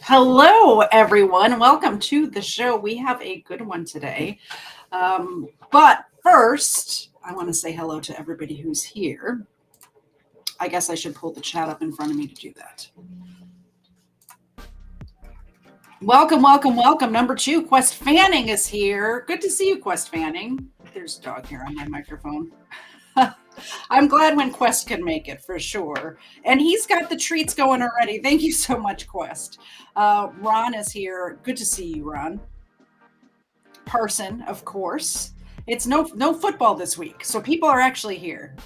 Hello, everyone. Welcome to the show. We have a good one today. But first, I want to say hello to everybody who's here. I guess I should pull the chat up in front of me to do that. Welcome, welcome, welcome. Number 2, Quest Fanning is here. Good to see you, Quest Fanning. There's a dog here on my microphone. I'm glad when Quest can make it, for sure. And he's got the treats going already. Thank you so much, Quest. Ron is here. Good to see you, Ron. Parson, of course. It's no football this week, so people are actually here.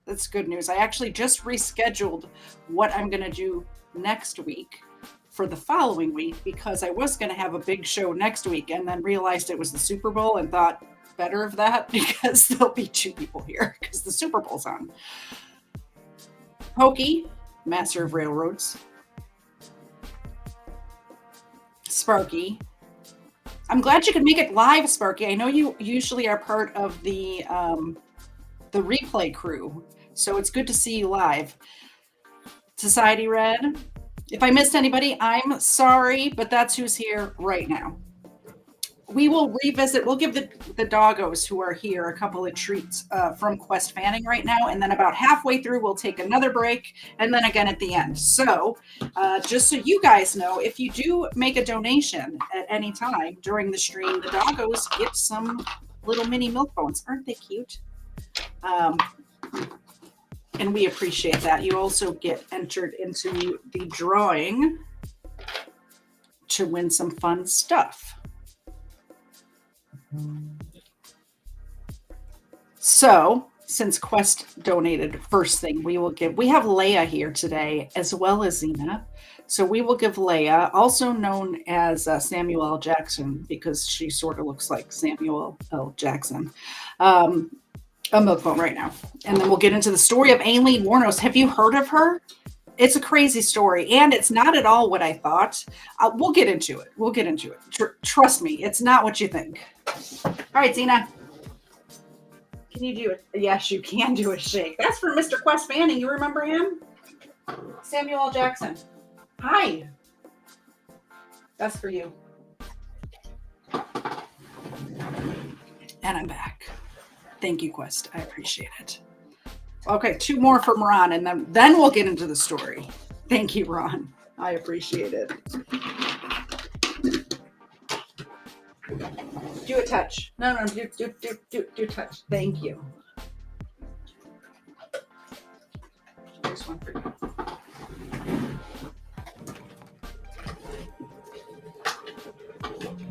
That's good news. I actually just rescheduled what I'm going to do next week for the following week because I was going to have a big show next week and then realized it was the Super Bowl and thought better of that because there'll be 2 people here because the Super Bowl's on. Pokey, Master of Railroads. Sparky. I'm glad you could make it live, Sparky. I know you usually are part of the replay crew, so it's good to see you live. Society Red. If I missed anybody, I'm sorry, but that's who's here right now. We will revisit. We'll give the doggos who are here a couple of treats from Quest Fanning right now, and then about halfway through, we'll take another break, and then again at the end. So just so you guys know, if you do make a donation at any time during the stream, the doggos get some little mini milk bones. Aren't they cute? And we appreciate that. You also get entered into the drawing to win some fun stuff. So, since Quest donated first thing, we have Leia here today as well as Zena. So we will give Leia, also known as Samuel L. Jackson, because she sort of looks like Samuel L. Jackson, a milk bone right now. And then we'll get into the story of Aileen Wuornos. Have you heard of her? It's a crazy story, and it's not at all what I thought. We'll get into it. We'll get into it. Trust me, it's not what you think. All right, Zena. Can you do it? Yes, you can do a shake. That's for Mr. Quest Fanning. You remember him? Samuel L. Jackson. Hi. That's for you. And I'm back. Thank you, Quest. I appreciate it. Okay, 2 more from Ron, and then we'll get into the story. Thank you, Ron. I appreciate it. Do a touch. No, do touch. Thank you. Here's one for you.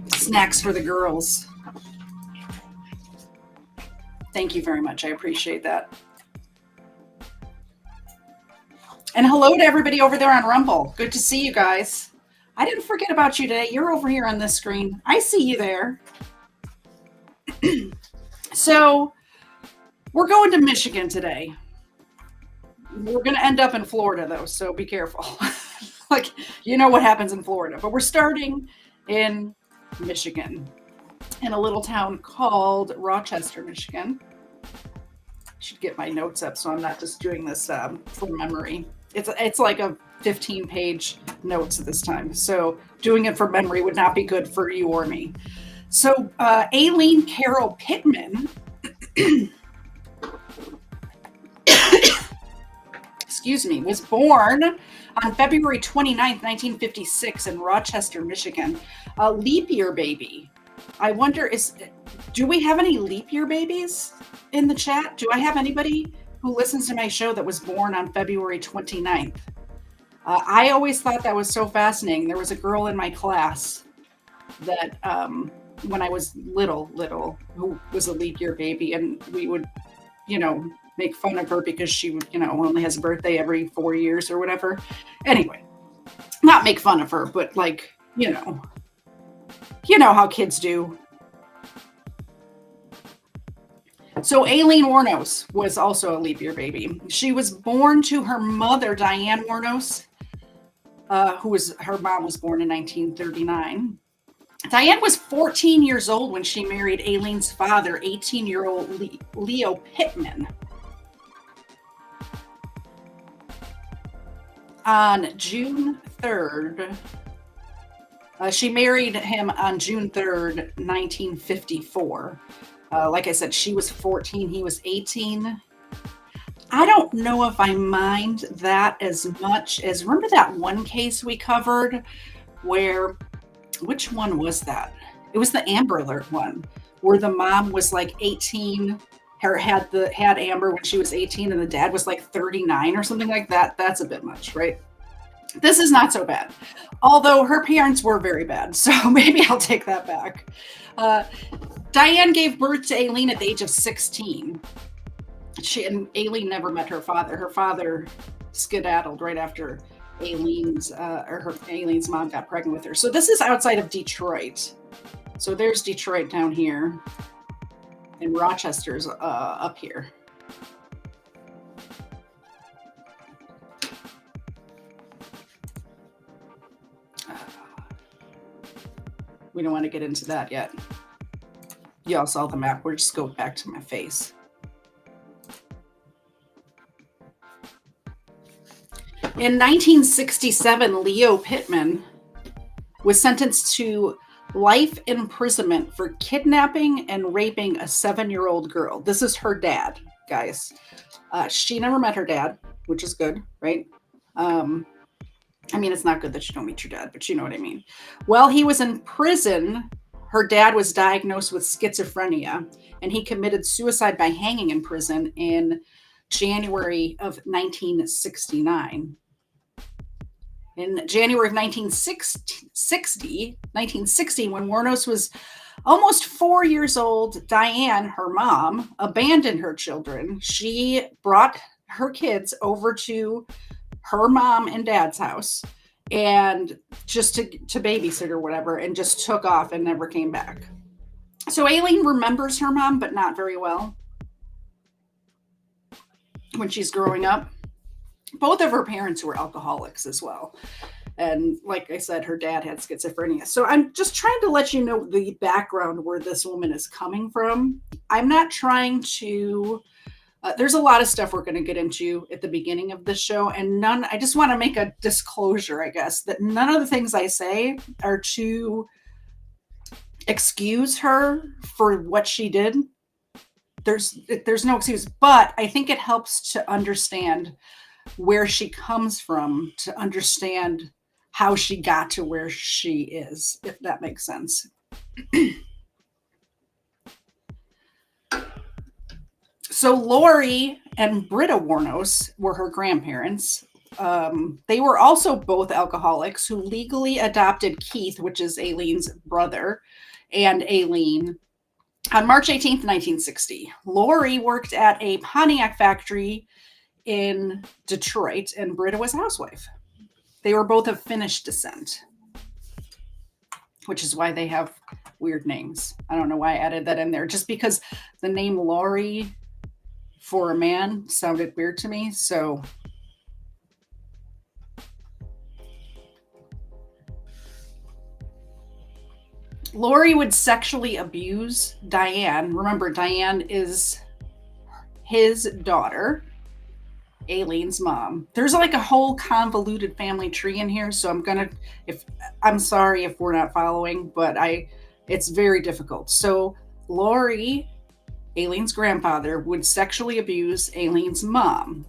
Snacks for the girls. Thank you very much. I appreciate that. And hello to everybody over there on Rumble. Good to see you guys. I didn't forget about you today. You're over here on this screen. I see you there. So we're going to Michigan today. We're going to end up in Florida, though, so be careful. Like, you know what happens in Florida. But we're starting in Michigan, in a little town called Rochester, Michigan. I should get my notes up so I'm not just doing this from memory. It's like a 15-page notes this time. So doing it from memory would not be good for you or me. So Aileen Carol Pittman, excuse me, was born on February 29th, 1956 in Rochester, Michigan. A leap year baby. I wonder, do we have any leap year babies in the chat? Do I have anybody who listens to my show that was born on February 29th? I always thought that was so fascinating. There was a girl in my class that when I was little, who was a leap year baby, and we would, make fun of her because she would, only has a birthday every 4 years or whatever. Anyway, not make fun of her, but like, you know how kids do. So Aileen Wuornos was also a leap year baby. She was born to her mother, Diane Wuornos, her mom was born in 1939. Diane was 14 years old when she married Aileen's father, 18-year-old Leo Pittman. On June 3rd, She married him on June 3rd, 1954. Like I said, she was 14, he was 18. I don't know if I mind that as much as, remember that one case we covered where, which one was that? It was the Amber Alert one, where the mom was like 18, had Amber when she was 18, and the dad was like 39 or something like that. That's a bit much, right? This is not so bad, although her parents were very bad, so maybe I'll take that back. Uh, Diane gave birth to Aileen at the age of 16. Aileen never met her father. Her father skedaddled right after Aileen's mom got pregnant with her. So this is outside of Detroit. So there's Detroit down here, and Rochester's up here. We don't want to get into that yet. Y'all saw the map. We'll just go back to my face. In 1967, Leo Pittman was sentenced to life imprisonment for kidnapping and raping a 7-year-old girl. This is her dad, guys. She never met her dad, which is good, right? I mean, it's not good that you don't meet your dad, but you know what I mean. While he was in prison, her dad was diagnosed with schizophrenia, and he committed suicide by hanging in prison in January of 1969. In January of 1960, when Wuornos was almost 4 years old, Diane, her mom, abandoned her children. She brought her kids over to her mom and dad's house, and just to babysit or whatever, and just took off and never came back. So Aileen remembers her mom, but not very well when she's growing up. Both of her parents were alcoholics as well. And like I said, her dad had schizophrenia. So I'm just trying to let you know the background where this woman is coming from. I'm not trying to, there's a lot of stuff we're going to get into at the beginning of this show. And I just want to make a disclosure, I guess, that none of the things I say are to excuse her for what she did. There's no excuse, but I think it helps to understand where she comes from, to understand how she got to where she is, if that makes sense. So Lori and Britta Wuornos were her grandparents. They were also both alcoholics who legally adopted Keith, which is Aileen's brother, and Aileen on March 18th, 1960. Lori worked at a Pontiac factory in Detroit, and Britta was a housewife. They were both of Finnish descent, which is why they have weird names. I don't know why I added that in there, just because the name Lori for a man sounded weird to me. So Lori would sexually abuse Diane. Remember, Diane is his daughter, Aileen's mom. There's like a whole convoluted family tree in here, so I'm sorry if we're not following, but it's very difficult. So Lori, Aileen's grandfather, would sexually abuse Aileen's mom.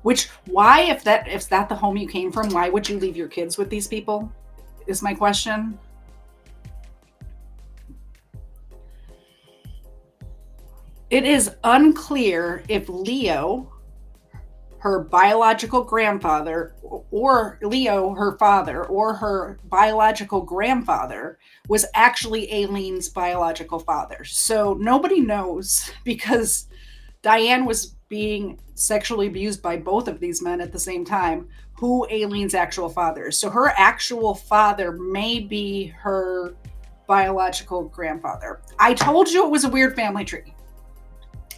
Which, why, if that's the home you came from, why would you leave your kids with these people? Is my question. It is unclear if Leo, her biological grandfather, or Leo, her father, or her biological grandfather was actually Aileen's biological father. So nobody knows, because Diane was being sexually abused by both of these men at the same time, who Aileen's actual father is. So her actual father may be her biological grandfather. I told you it was a weird family tree.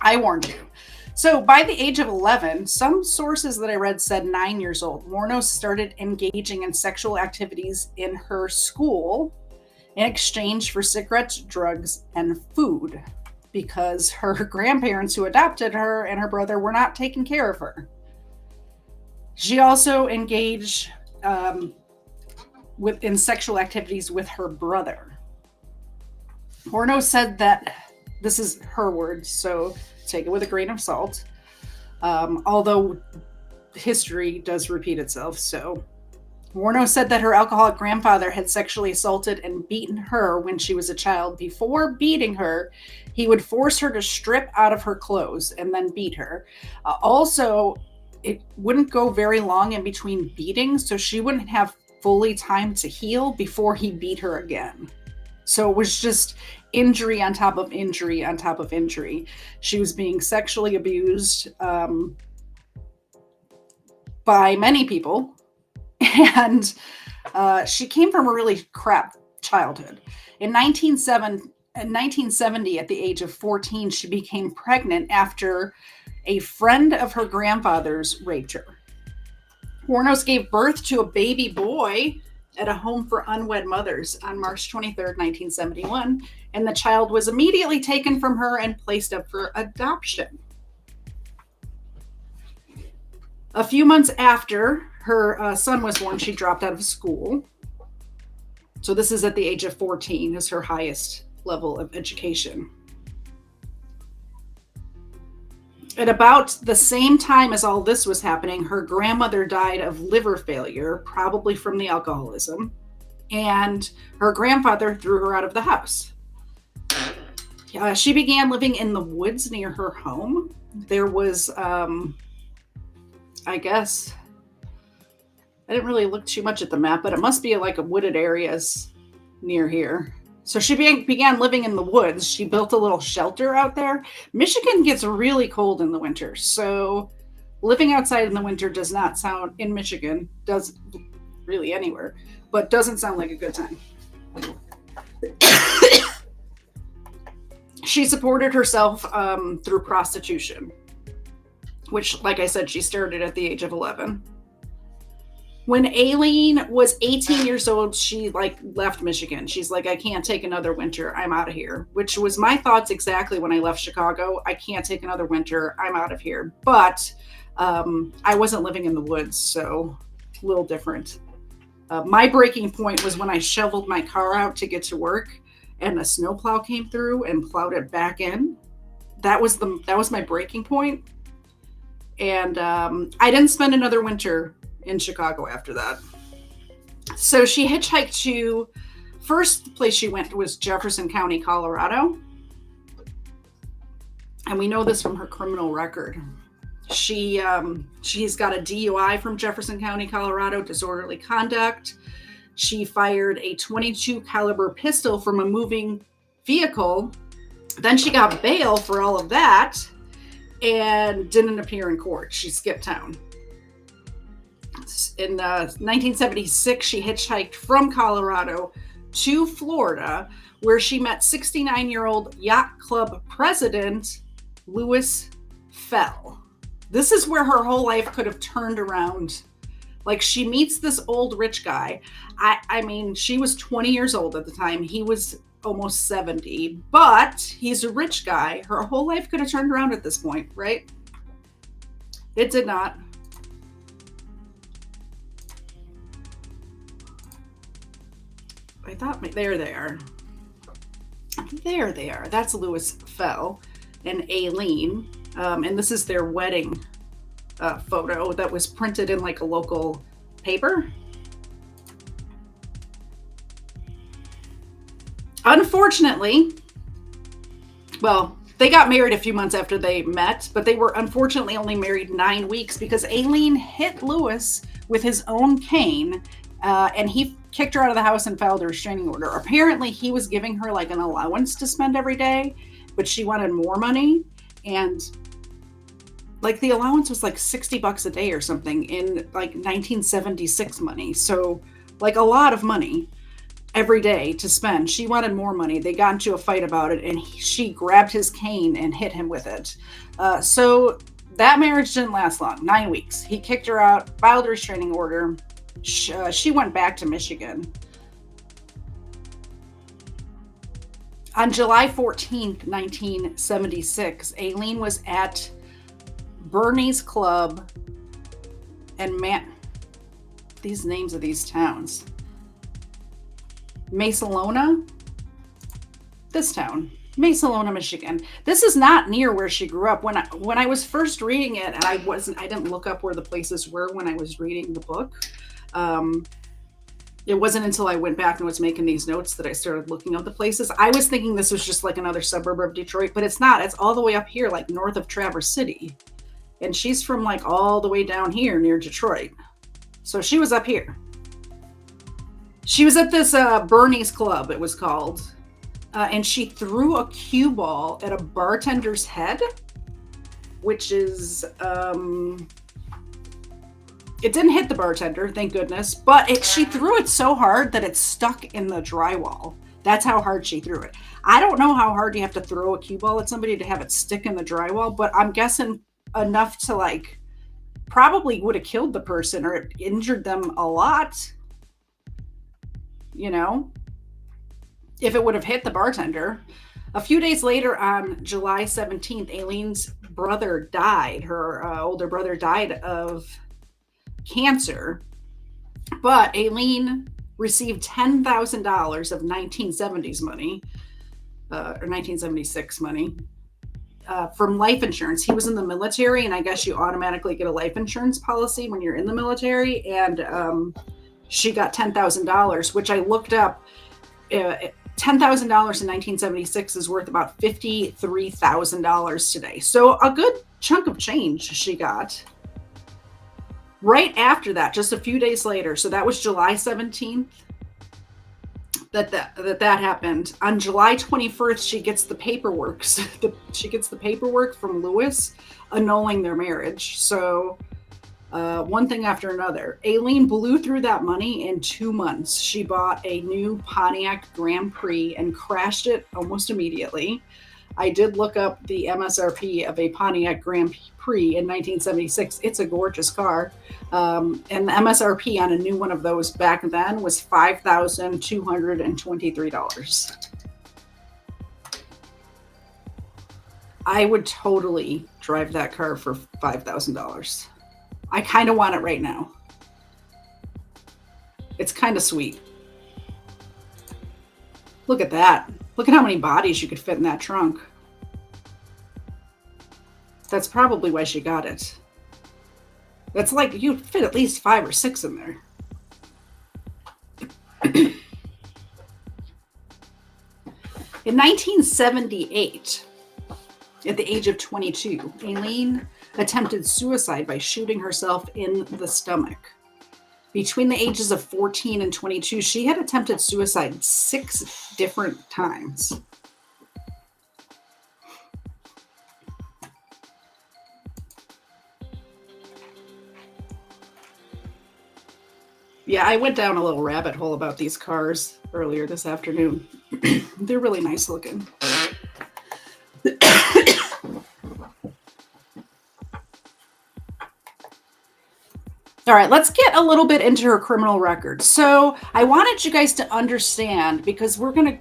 I warned you. So by the age of 11, some sources that I read said 9 years old, Wuornos started engaging in sexual activities in her school in exchange for cigarettes, drugs, and food, because her grandparents who adopted her and her brother were not taking care of her. She also engaged in sexual activities with her brother. Wuornos said that, this is her words, so take it with a grain of salt. Although history does repeat itself, so Wuornos said that her alcoholic grandfather had sexually assaulted and beaten her when she was a child. Before beating her, he would force her to strip out of her clothes and then beat her. Also, it wouldn't go very long in between beatings, so she wouldn't have fully time to heal before he beat her again. So it was just injury on top of injury on top of injury. She was being sexually abused by many people. And she came from a really crap childhood. In 1970, at the age of 14, she became pregnant after a friend of her grandfather's raped her. Wuornos gave birth to a baby boy at a home for unwed mothers on March 23rd, 1971, and the child was immediately taken from her and placed up for adoption. A few months after her son was born, she dropped out of school. So this is at the age of 14, is her highest level of education. At about the same time as all this was happening, her grandmother died of liver failure, probably from the alcoholism, and her grandfather threw her out of the house. She began living in the woods near her home. There was, I guess, I didn't really look too much at the map, but it must be like a wooded areas near here. So she began living in the woods. She built a little shelter out there. Michigan gets really cold in the winter, so living outside in the winter does not sound, in Michigan, does really anywhere, but doesn't sound like a good time. She supported herself through prostitution, which, like I said, she started at the age of 11. When Aileen was 18 years old, she left Michigan. She's like, I can't take another winter. I'm out of here, which was my thoughts exactly when I left Chicago. I can't take another winter. I'm out of here. But I wasn't living in the woods, so a little different. My breaking point was when I shoveled my car out to get to work and a snowplow came through and plowed it back in. That was my breaking point. And I didn't spend another winter in Chicago after that. So she hitchhiked to, first place she went was Jefferson County, Colorado. And we know this from her criminal record. She's got a DUI from Jefferson County, Colorado, disorderly conduct. She fired a .22 caliber pistol from a moving vehicle. Then she got bail for all of that and didn't appear in court. She skipped town. In 1976, she hitchhiked from Colorado to Florida, where she met 69-year-old yacht club president Louis Fell. This is where her whole life could have turned around. Like, she meets this old rich guy. I mean, she was 20 years old at the time. He was almost 70, but he's a rich guy. Her whole life could have turned around at this point, right? It did not. I thought, there they are. There they are. That's Louis Fell and Aileen. And this is their wedding photo that was printed in like a local paper. Unfortunately, well, they got married a few months after they met, but they were unfortunately only married 9 weeks because Aileen hit Louis with his own cane, and he kicked her out of the house and filed a restraining order. Apparently, he was giving her like an allowance to spend every day, but she wanted more money, and like the allowance was like $60 a day or something in like 1976 money. So like a lot of money every day to spend. She wanted more money. They got into a fight about it, and she grabbed his cane and hit him with it. So that marriage didn't last long, 9 weeks. He kicked her out, filed a restraining order. She went back to Michigan. On July 14th, 1976, Aileen was at Bernie's Club and these names of these towns. Macelona, this town, Macelona, Michigan. This is not near where she grew up. When I was first reading it, and I didn't look up where the places were when I was reading the book. It wasn't until I went back and was making these notes that I started looking up the places. I was thinking this was just like another suburb of Detroit, but it's not. It's all the way up here, like north of Traverse City. And she's from like all the way down here near Detroit. So she was up here. She was at this Bernie's Club, it was called. And she threw a cue ball at a bartender's head, which is... it didn't hit the bartender, thank goodness, but she threw it so hard that it stuck in the drywall. That's how hard she threw it. I don't know how hard you have to throw a cue ball at somebody to have it stick in the drywall, but I'm guessing enough to like probably would have killed the person or injured them a lot, you know, if it would have hit the bartender. A few days later, on July 17th, Aileen's brother died. Her older brother died of cancer, but Aileen received $10,000 of 1970s money, or 1976 money, from life insurance. He was in the military, and I guess you automatically get a life insurance policy when you're in the military, and she got $10,000, which I looked up. $10,000 in 1976 is worth about $53,000 today. So a good chunk of change she got. Right after that, just a few days later, so that was July 17th that happened. On July 21st, she gets the paperwork. She gets the paperwork from Lewis annulling their marriage. So one thing after another. Aileen blew through that money in 2 months. She bought a new Pontiac Grand Prix and crashed it almost immediately. I did look up the MSRP of a Pontiac Grand Prix in 1976. It's a gorgeous car. And the MSRP on a new one of those back then was $5,223. I would totally drive that car for $5,000. I kind of want it right now. It's kind of sweet. Look at that. Look at how many bodies you could fit in that trunk. That's probably why she got it. That's like, you'd fit at least 5 or 6 in there. In 1978, at the age of 22, Aileen attempted suicide by shooting herself in the stomach. Between the ages of 14 and 22, she had attempted suicide 6 different times. Yeah, I went down a little rabbit hole about these cars earlier this afternoon. They're really nice looking. All right, let's get a little bit into her criminal record. So I wanted you guys to understand, because we're gonna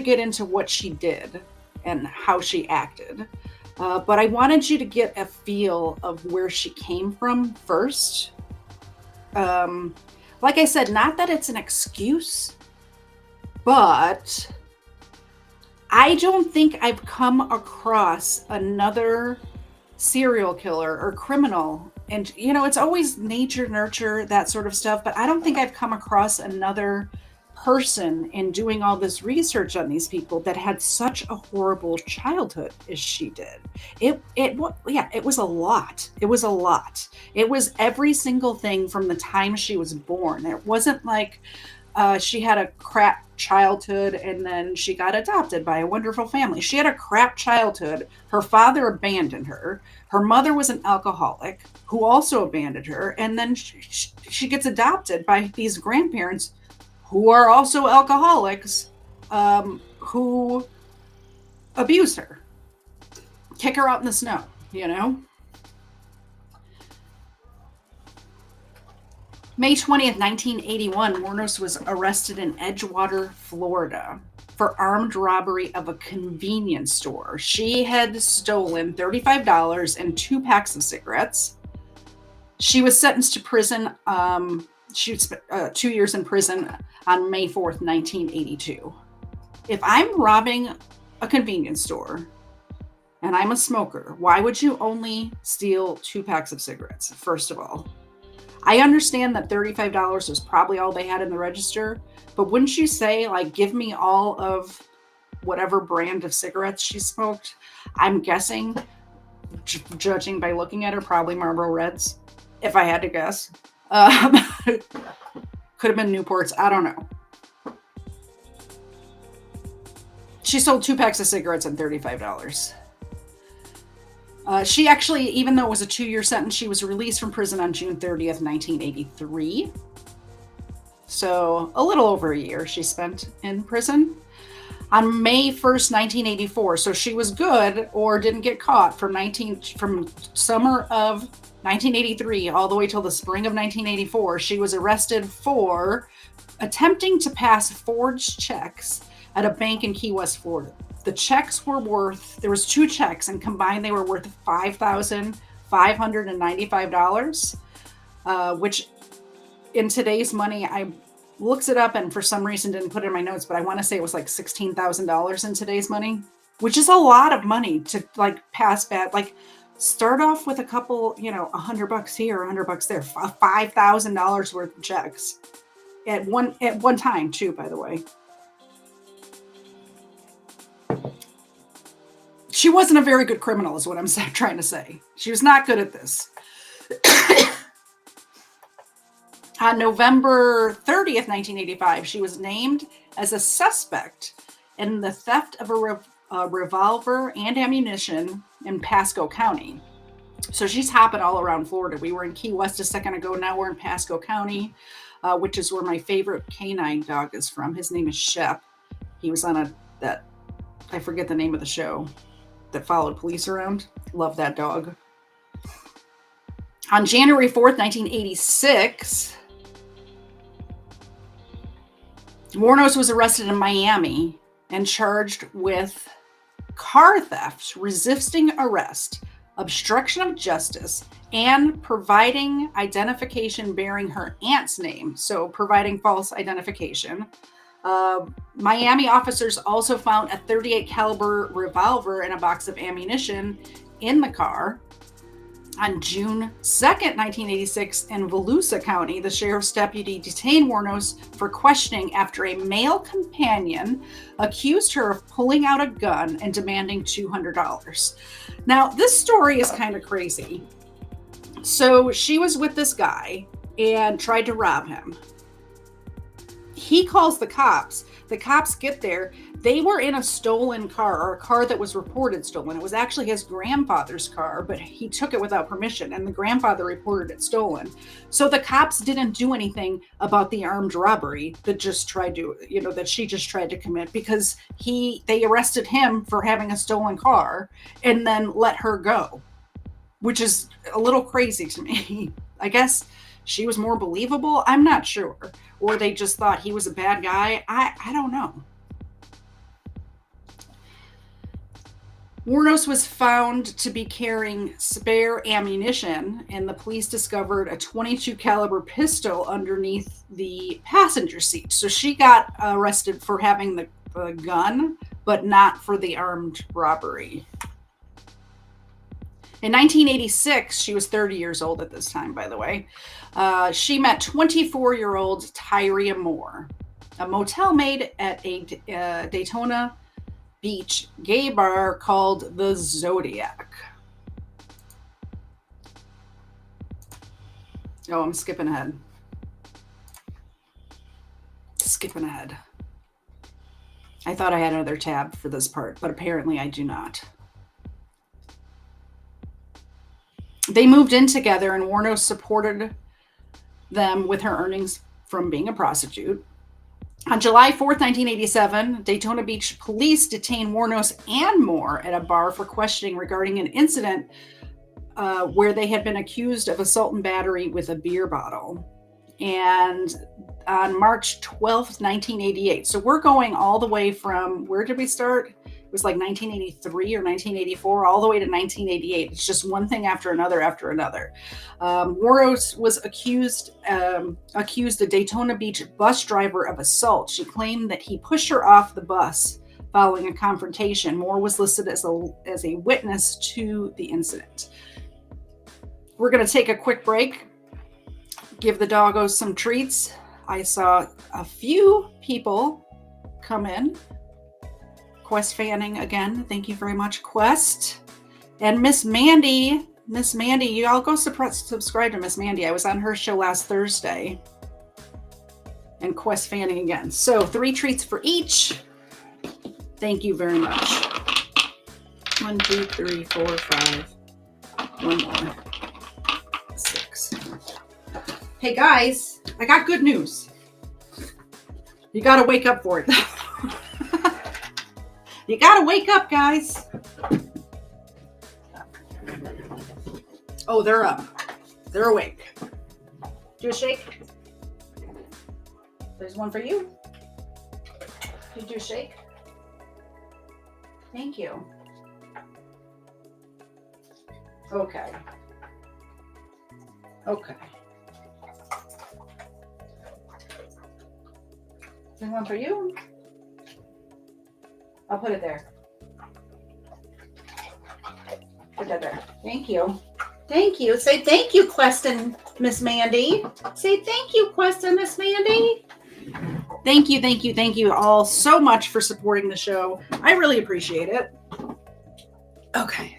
get into what she did and how she acted. But I wanted you to get a feel of where she came from first. Like I said, not that it's an excuse, but I don't think I've come across another serial killer or criminal. And, you know, it's always nature, nurture, that sort of stuff. But I don't think I've come across another person in doing all this research on these people that had such a horrible childhood as she did. It was a lot. It was a lot. It was every single thing from the time she was born. It wasn't like she had a crap childhood and then she got adopted by a wonderful family. She had a crap childhood. Her father abandoned her. Her mother was an alcoholic who also abandoned her. And then she gets adopted by these grandparents who are also alcoholics, who abuse her, kick her out in the snow, you know? May 20th, 1981, Wuornos was arrested in Edgewater, Florida for armed robbery of a convenience store. She had stolen $35 and 2 packs of cigarettes. She was sentenced to prison She spent 2 years in prison on May 4th, 1982. If I'm robbing a convenience store and I'm a smoker, why would you only steal 2 packs of cigarettes, first of all? I understand that $35 was probably all they had in the register, but wouldn't you say, like, give me all of whatever brand of cigarettes she smoked? I'm guessing, judging by looking at her, probably Marlboro Reds, if I had to guess. Could have been Newports. I don't know. She sold 2 packs of cigarettes and $35. She actually, even though it was a 2-year sentence, she was released from prison on June 30th, 1983. So a little over a year she spent in prison. On May 1st, 1984, so she was good or didn't get caught from summer of 1983 all the way till the spring of 1984. She was arrested for attempting to pass forged checks at a bank in Key West, Florida. The checks were worth, there was 2 checks, and combined they were worth $5,595, which in today's money, I looked it up and for some reason didn't put it in my notes, but I want to say it was like $16,000 in today's money, which is a lot of money to like pass bad. Like, start off with a couple, $100 here, $100 there, $5,000 worth of checks at one time too, by the way. She wasn't a very good criminal is what I'm trying to say. She was not good at this. On November 30th, 1985, she was named as a suspect in the theft of a revolver and ammunition in Pasco County. So she's hopping all around Florida. We were in Key West a second ago. Now we're in Pasco County, which is where my favorite canine dog is from. His name is Shep. He was on I forget the name of the show, that followed police around. Love that dog. On January 4th, 1986, Wuornos was arrested in Miami and charged with car theft, resisting arrest, obstruction of justice, and providing identification bearing her aunt's name. So providing false identification. Miami officers also found a .38 caliber revolver and a box of ammunition in the car. On June 2nd, 1986, in Volusia County, the sheriff's deputy detained Wuornos for questioning after a male companion accused her of pulling out a gun and demanding $200. Now, this story is kind of crazy. So she was with this guy and tried to rob him. He calls the cops. The cops get there. They were in a stolen car, or a car that was reported stolen. It was actually his grandfather's car, but he took it without permission, and the grandfather reported it stolen. So the cops didn't do anything about the armed robbery that she just tried to commit, because they arrested him for having a stolen car and then let her go, which is a little crazy to me. I guess she was more believable. I'm not sure. Or they just thought he was a bad guy. I don't know. Wuornos was found to be carrying spare ammunition, and the police discovered a .22 caliber pistol underneath the passenger seat. So she got arrested for having the gun, but not for the armed robbery. In 1986, she was 30 years old at this time, by the way. She met 24-year-old Tyria Moore, a motel maid at a Daytona Beach gay bar called the Zodiac. Oh, I'm skipping ahead. I thought I had another tab for this part, but apparently I do not. They moved in together, and Wuornos supported them with her earnings from being a prostitute. On July 4th, 1987, Daytona Beach police detained Wuornos and Moore at a bar for questioning regarding an incident where they had been accused of assault and battery with a beer bottle. And on March 12th, 1988, so we're going all the way from, where did we start? was like 1983 or 1984, all the way to 1988. It's just one thing after another after another. Wuornos was accused a Daytona Beach bus driver of assault. She claimed that he pushed her off the bus following a confrontation. Moore was listed as a witness to the incident. We're going to take a quick break, give the doggos some treats. I saw a few people come in. Quest Fanning again. Thank you very much, Quest. And Miss Mandy, you all go subscribe to Miss Mandy. I was on her show last Thursday. And Quest Fanning again. So 3 treats for each. Thank you very much. 1, 2, 3, 4, 5. One more. 6. Hey guys, I got good news. You got to wake up for it. You got to wake up, guys. Oh, they're up. They're awake. Do a shake. There's one for you. You do a shake. Thank you. Okay. Okay. There's one for you. I'll put it there. Put that there. Thank you. Thank you. Say thank you, Quest and Miss Mandy. Say thank you, Quest and Miss Mandy. Thank you, thank you, thank you all so much for supporting the show. I really appreciate it. Okay.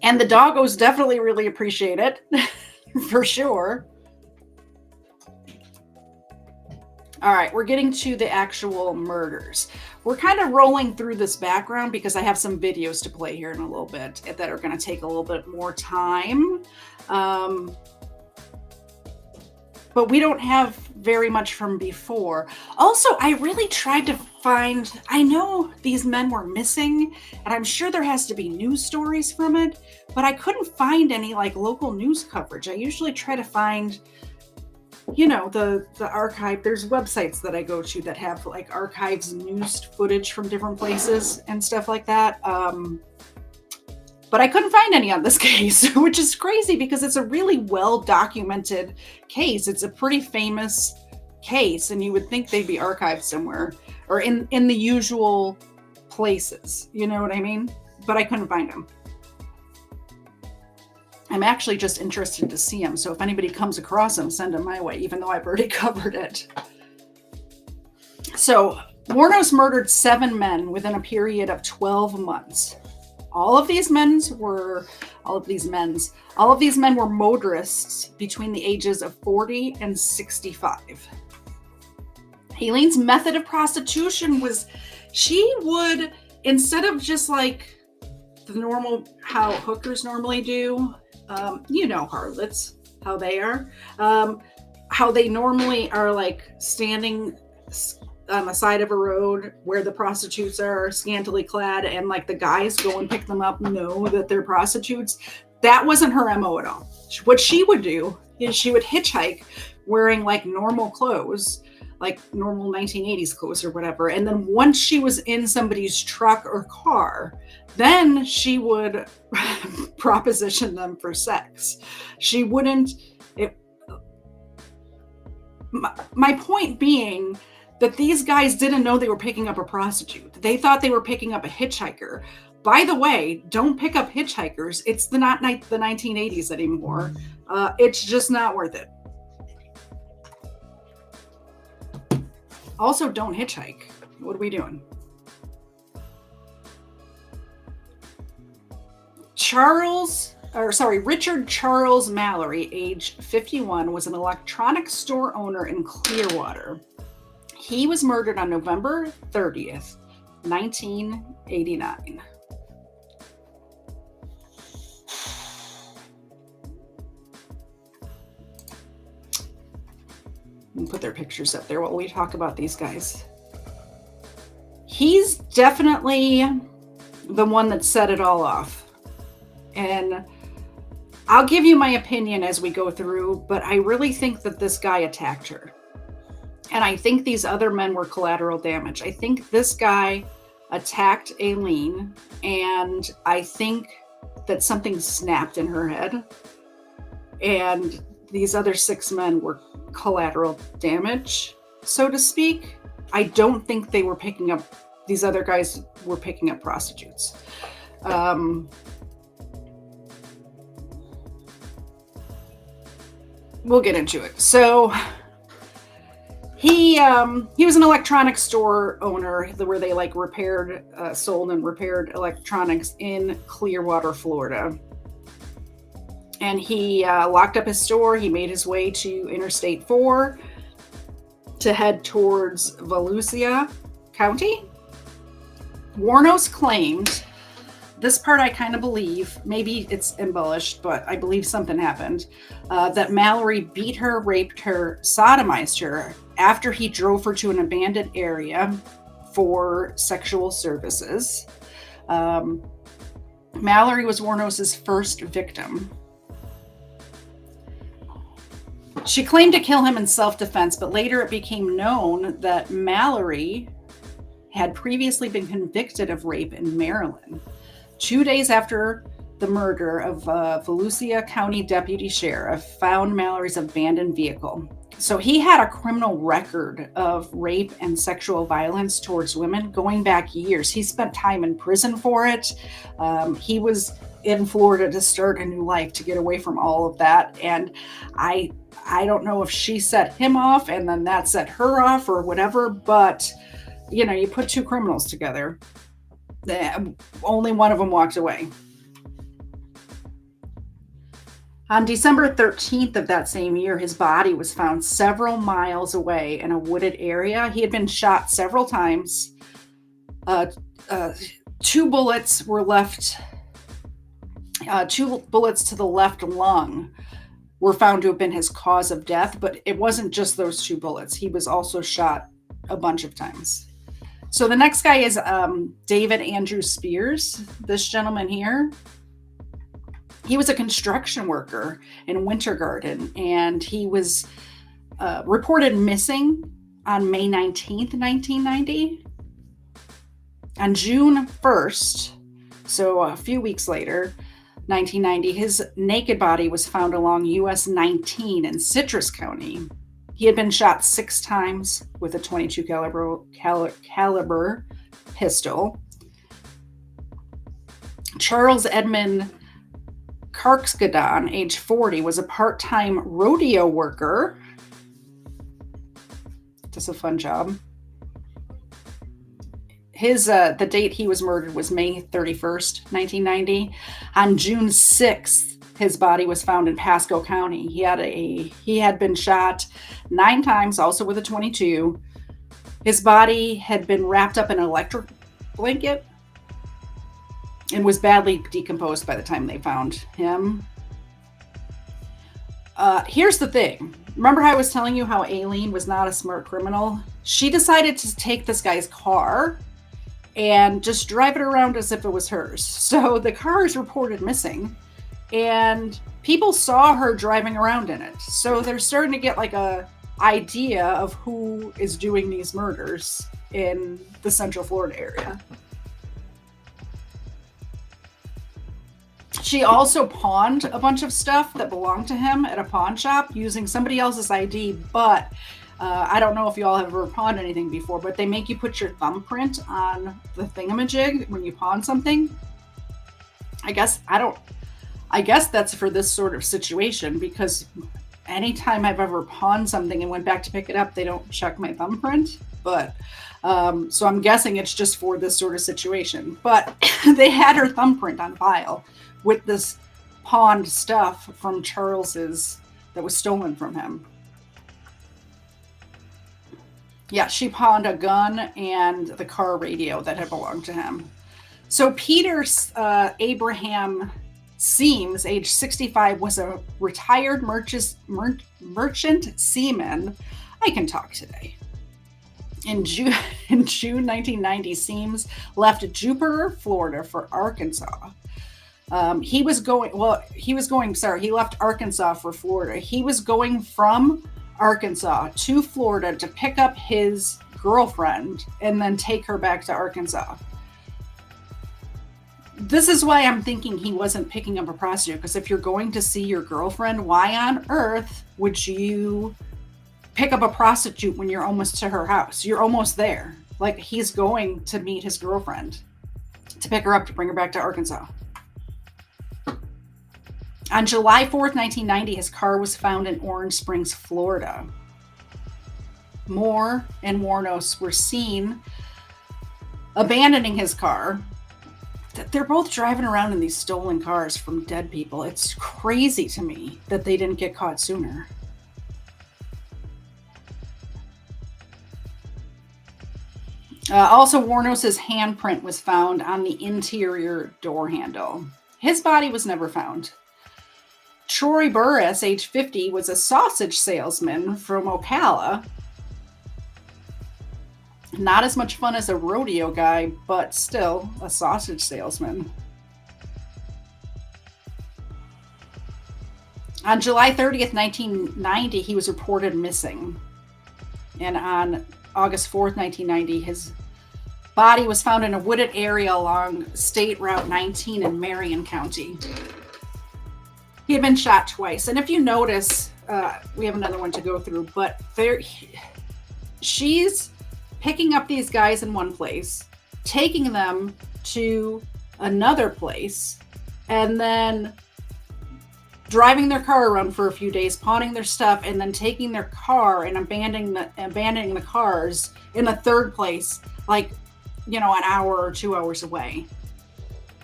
And the doggos definitely really appreciate it. For sure. All right, we're getting to the actual murders. We're kind of rolling through this background because I have some videos to play here in a little bit that are going to take a little bit more time. But we don't have very much from before. Also, I really tried to find, I know these men were missing, and I'm sure there has to be news stories from it, but I couldn't find any like local news coverage. I usually try to find, you know, the archive. There's websites that I go to that have like archives, news footage from different places and stuff like that. But I couldn't find any on this case, which is crazy because it's a really well documented case. It's a pretty famous case, and you would think they'd be archived somewhere or in the usual places. You know what I mean? But I couldn't find them. I'm actually just interested to see them. So if anybody comes across them, send them my way, even though I've already covered it. So Wuornos murdered 7 men within a period of 12 months. All of these men were motorists between the ages of 40 and 65. Aileen's method of prostitution was, she would, instead of just like the normal, how hookers normally do, you know, harlots, how they are, how they normally are like standing on the side of a road where the prostitutes are scantily clad and like the guys go and pick them up and know that they're prostitutes. That wasn't her MO at all. What she would do is she would hitchhike wearing like normal clothes, like normal 1980s clothes or whatever. And then once she was in somebody's truck or car, then she would proposition them for sex. She wouldn't. My point being that these guys didn't know they were picking up a prostitute. They thought they were picking up a hitchhiker. By the way, don't pick up hitchhikers. It's not the 1980s anymore. It's just not worth it. Also, don't hitchhike. What are we doing? Richard Charles Mallory, age 51, was an electronics store owner in Clearwater. He was murdered on November 30th, 1989. And put their pictures up there while we talk about these guys. He's definitely the one that set it all off. And I'll give you my opinion as we go through, but I really think that this guy attacked her. And I think these other men were collateral damage. I think this guy attacked Aileen, and I think that something snapped in her head, and these other 6 men were collateral damage, so to speak. I don't think they were picking up, these other guys were picking up prostitutes. We'll get into it. So he was an electronics store owner where they like sold and repaired electronics in Clearwater, Florida. And he locked up his store. He made his way to Interstate 4 to head towards Volusia County. Wuornos claimed, this part I kind of believe, maybe it's embellished, but I believe something happened, that Mallory beat her, raped her, sodomized her after he drove her to an abandoned area for sexual services. Mallory was Wuornos' first victim. She claimed to kill him in self-defense, but later it became known that Mallory had previously been convicted of rape in Maryland. 2 days after the murder of Volusia County Deputy Sheriff found Mallory's abandoned vehicle. So he had a criminal record of rape and sexual violence towards women going back years. He spent time in prison for it. He was in Florida to start a new life, to get away from all of that. And I don't know if she set him off and then that set her off or whatever, but you know, you put 2 criminals together. Only one of them walked away. On December 13th of that same year, his body was found several miles away in a wooded area. He had been shot several times. 2 bullets were left. 2 bullets to the left lung were found to have been his cause of death, but it wasn't just those 2 bullets. He was also shot a bunch of times. So the next guy is David Andrew Spears, this gentleman here. He was a construction worker in Winter Garden, and he was reported missing on May 19th, 1990. On June 1st, so a few weeks later, 1990, his naked body was found along US 19 in Citrus County. He had been shot 6 times with a .22 caliber pistol. Charles Edmund Karkskadon, age 40, was a part-time rodeo worker. That's a fun job. The date he was murdered was May 31st, 1990. On June 6th, his body was found in Pasco County. He had been shot 9 times, also with a .22. His body had been wrapped up in an electric blanket and was badly decomposed by the time they found him. Here's the thing. Remember how I was telling you how Aileen was not a smart criminal? She decided to take this guy's car and just drive it around as if it was hers. So the car is reported missing, and people saw her driving around in it. So they're starting to get like a idea of who is doing these murders in the Central Florida area. She also pawned a bunch of stuff that belonged to him at a pawn shop using somebody else's ID, but I don't know if you all have ever pawned anything before, but they make you put your thumbprint on the thingamajig when you pawn something. I guess that's for this sort of situation, because anytime I've ever pawned something and went back to pick it up, they don't check my thumbprint. But so I'm guessing it's just for this sort of situation. But they had her thumbprint on file with this pawned stuff from Charles's that was stolen from him. Yeah, she pawned a gun and the car radio that had belonged to him. So Peter Abraham Seams, age 65, was a retired merchant seaman. I can talk today. In June 1990, Seams left Jupiter, Florida for Arkansas. He left Arkansas for Florida. He was going from Arkansas to Florida to pick up his girlfriend and then take her back to Arkansas. This is why I'm thinking he wasn't picking up a prostitute, because if you're going to see your girlfriend, why on earth would you pick up a prostitute when you're almost to her house? You're almost there. Like, he's going to meet his girlfriend to pick her up to bring her back to Arkansas. On July 4th, 1990, his car was found in Orange Springs, Florida. Moore and Wuornos were seen abandoning his car. They're both driving around in these stolen cars from dead people. It's crazy to me that they didn't get caught sooner. Also, Wuornos' handprint was found on the interior door handle. His body was never found. Troy Burris, age 50, was a sausage salesman from Ocala. Not as much fun as a rodeo guy, but still a sausage salesman. On July 30th, 1990, he was reported missing. And on August 4th, 1990, his body was found in a wooded area along State Route 19 in Marion County. He had been shot twice. And if you notice, we have another one to go through, but she's picking up these guys in one place, taking them to another place, and then driving their car around for a few days, pawning their stuff, and then taking their car and abandoning the cars in a third place, like, an hour or 2 hours away.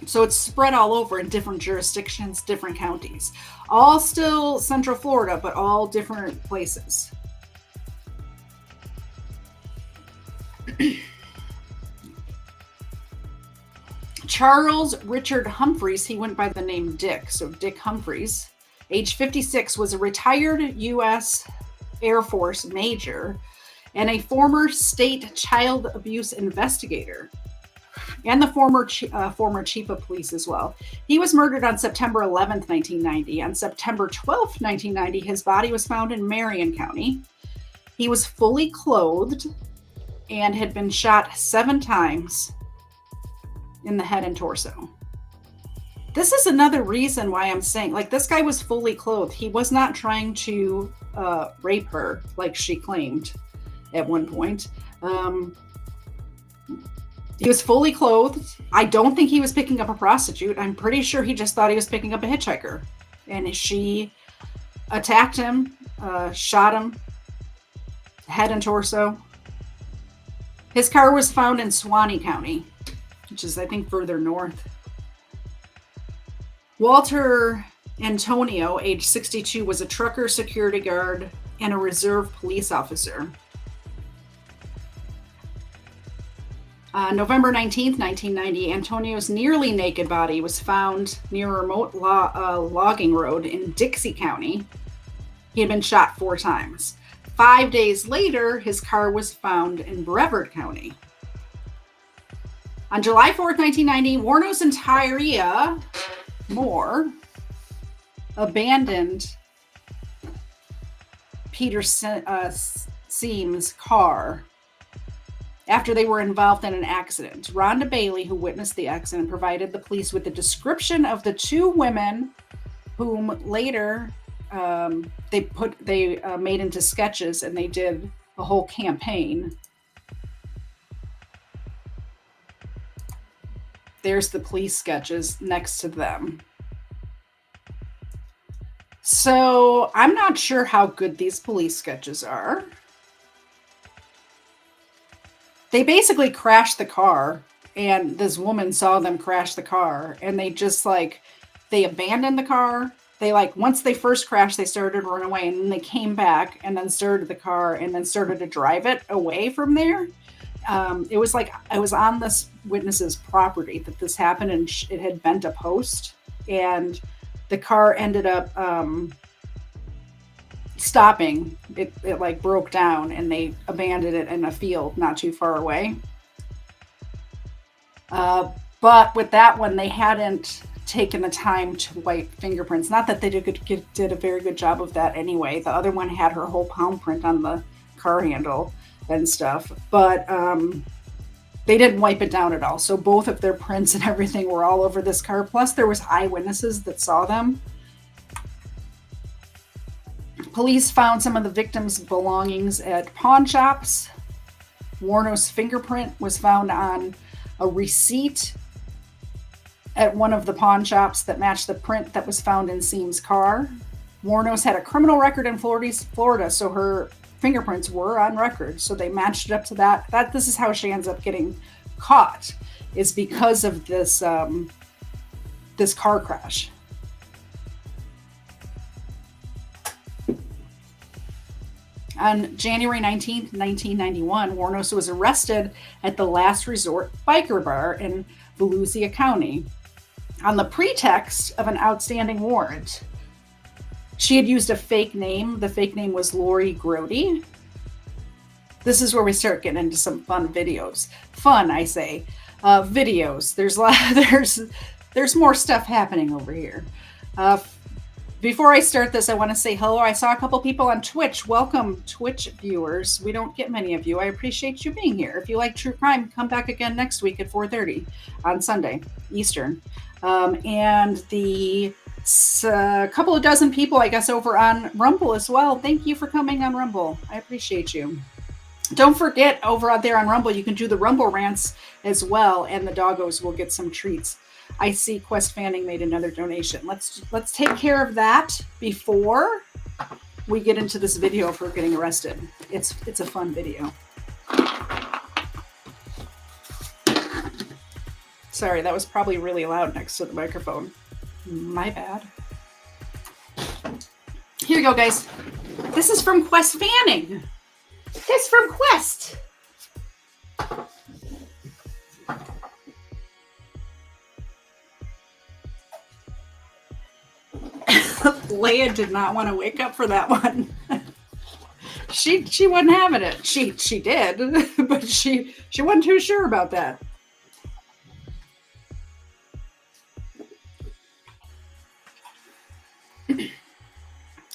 So it's spread all over in different jurisdictions, different counties, all still Central Florida, but all different places. Charles Richard Humphreys, he went by the name Dick, so Dick Humphreys, age 56, was a retired U.S. Air Force major and a former state child abuse investigator, and the former chief of police as well. He was murdered on September 11th, 1990. On September 12th, 1990, his body was found in Marion County. He was fully clothed and had been shot 7 times in the head and torso. This is another reason why I'm saying, this guy was fully clothed. He was not trying to rape her like she claimed at one point. He was fully clothed. I don't think he was picking up a prostitute. I'm pretty sure he just thought he was picking up a hitchhiker. And she attacked him, shot him, head and torso. His car was found in Suwannee County, which is, I think, further north. Walter Antonio, age 62, was a trucker, security guard, and a reserve police officer. November 19th, 1990, Antonio's nearly naked body was found near a remote logging road in Dixie County. He had been shot 4 times. 5 days later, his car was found in Brevard County. On July 4th, 1990, Wuornos and Tyria Moore abandoned Peter Seam's car after they were involved in an accident. Rhonda Bailey, who witnessed the accident, provided the police with a description of the 2 women whom later they made into sketches, and they did a whole campaign. There's the police sketches next to them. So I'm not sure how good these police sketches are. They basically crashed the car, and this woman saw them crash the car, and they just they abandoned the car. They once they first crashed, they started to run away, and then they came back and then started the car and then started to drive it away from there. It was on this witness's property that this happened, and it had bent a post, and the car ended up stopping. It broke down, and they abandoned it in a field not too far away. But with that one, they hadn't taken the time to wipe fingerprints. Not that they did a very good job of that anyway. The other one had her whole palm print on the car handle and stuff, but they didn't wipe it down at all. So both of their prints and everything were all over this car. Plus there was eyewitnesses that saw them. Police found some of the victims' belongings at pawn shops. Wuornos' fingerprint was found on a receipt at one of the pawn shops that matched the print that was found in Seam's car. Wuornos had a criminal record in Florida, so her fingerprints were on record. So they matched it up to that. This is how she ends up getting caught, is because of this this car crash. On January 19th, 1991, Wuornos was arrested at the Last Resort Biker Bar in Volusia County on the pretext of an outstanding warrant. She had used a fake name. The fake name was Lori Grody. This is where we start getting into some fun videos. Fun, I say. Videos. There's more stuff happening over here. Before I start this, I want to say hello. I saw a couple people on Twitch. Welcome, Twitch viewers. We don't get many of you. I appreciate you being here. If you like true crime, come back again next week at 4:30 on Sunday, Eastern. And the couple of dozen people, I guess, over on Rumble as well. Thank you for coming on Rumble. I appreciate you. Don't forget, over out there on Rumble, you can do the Rumble rants as well, and the doggos will get some treats. I see Quest Fanning made another donation. Let's take care of that before we get into this video of her getting arrested. It's a fun video. Sorry, that was probably really loud next to the microphone. My bad. Here you go, guys. This is from Quest Fanning. This from Quest. Leia did not want to wake up for that one. She wasn't having it. She did, but she wasn't too sure about that.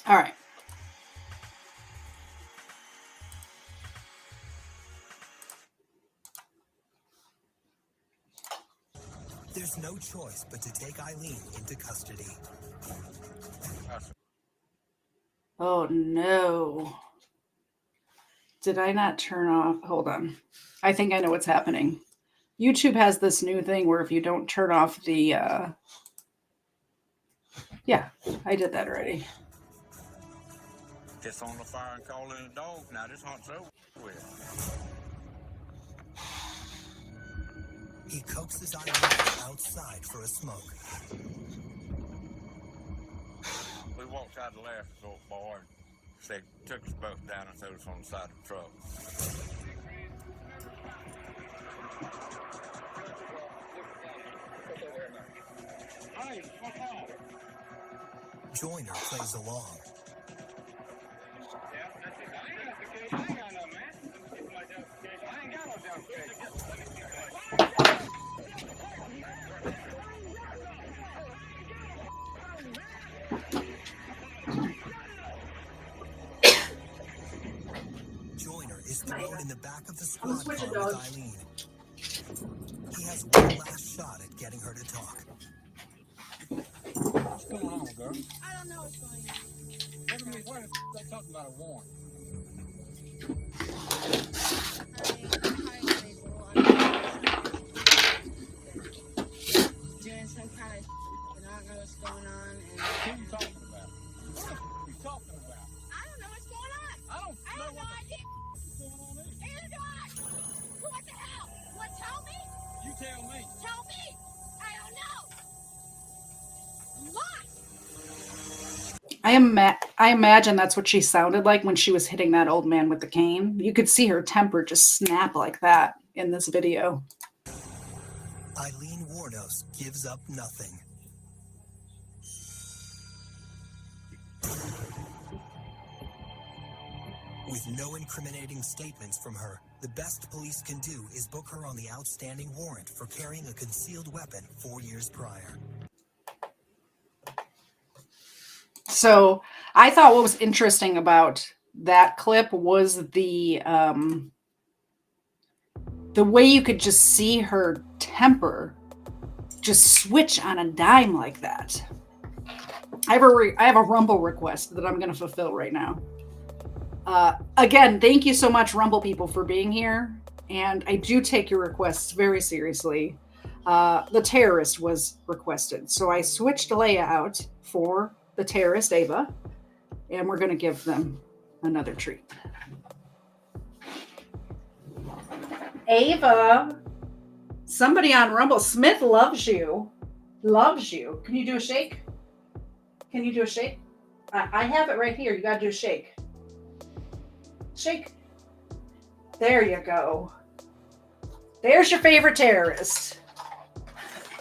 All right. There's no choice but to take Aileen into custody. Oh no. Did I not turn off? Hold on. I think I know what's happening. YouTube has this new thing where if you don't turn off the yeah, I did that already. Just on the fire and call in a dog. Now this hunt's over with. He coaxes Aileen outside for a smoke. We walked out of the last resort bar and they took us both down and threw us on the side of the truck. Hey, what's wrong? Joyner plays along. I ain't got no man. I ain't got no justification. Joyner is thrown in the back of the squad car with Aileen. He has one last shot at getting her to talk. What's going on, girl? I don't know what's going on. Why are they talking about a warrant? Doing some kind of and I don't know what's going on. And What are you talking about? What are you talking about? I don't know what's going on. I don't I know have no what's idea. going on either. Neither do I. What the hell? What? Tell me. You tell me. Tell me. I don't know. What? I imagine that's what she sounded like when she was hitting that old man with the cane. You could see her temper just snap like that in this video. Aileen Wuornos gives up nothing. With no incriminating statements from her, the best police can do is book her on the outstanding warrant for carrying a concealed weapon 4 years prior. So I thought what was interesting about that clip was the the way you could just see her temper just switch on a dime like that. I have a Rumble request that I'm going to fulfill right now. Again, thank you so much, Rumble people, for being here. And I do take your requests very seriously. The terrorist was requested. So I switched Leia out for the terrorist, Ava. And we're going to give them another treat. Ava, somebody on Rumble, Smith loves you. Loves you. Can you do a shake? Can you do a shake? I have it right here. You got to do a shake. Shake. There you go. There's your favorite terrorist.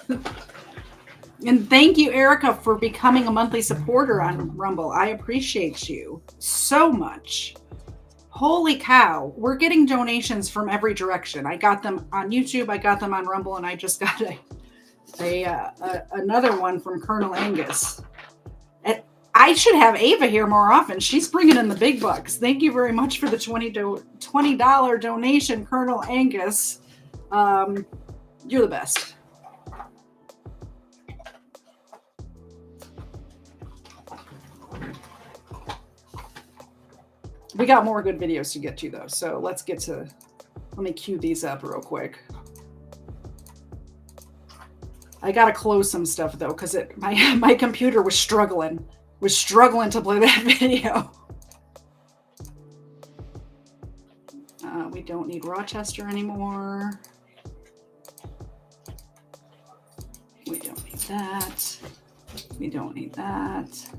And thank you, Erica, for becoming a monthly supporter on Rumble. I appreciate you so much. Holy cow. We're getting donations from every direction. I got them on YouTube. I got them on Rumble. And I just got another one from Colonel Angus. I should have Ava here more often. She's bringing in the big bucks. Thank you very much for the $20 donation, Colonel Angus. You're the best. We got more good videos to get to, though. So let me cue these up real quick. I got to close some stuff, though, because my computer was struggling to play that video. We don't need Rochester anymore. We don't need that. We don't need that.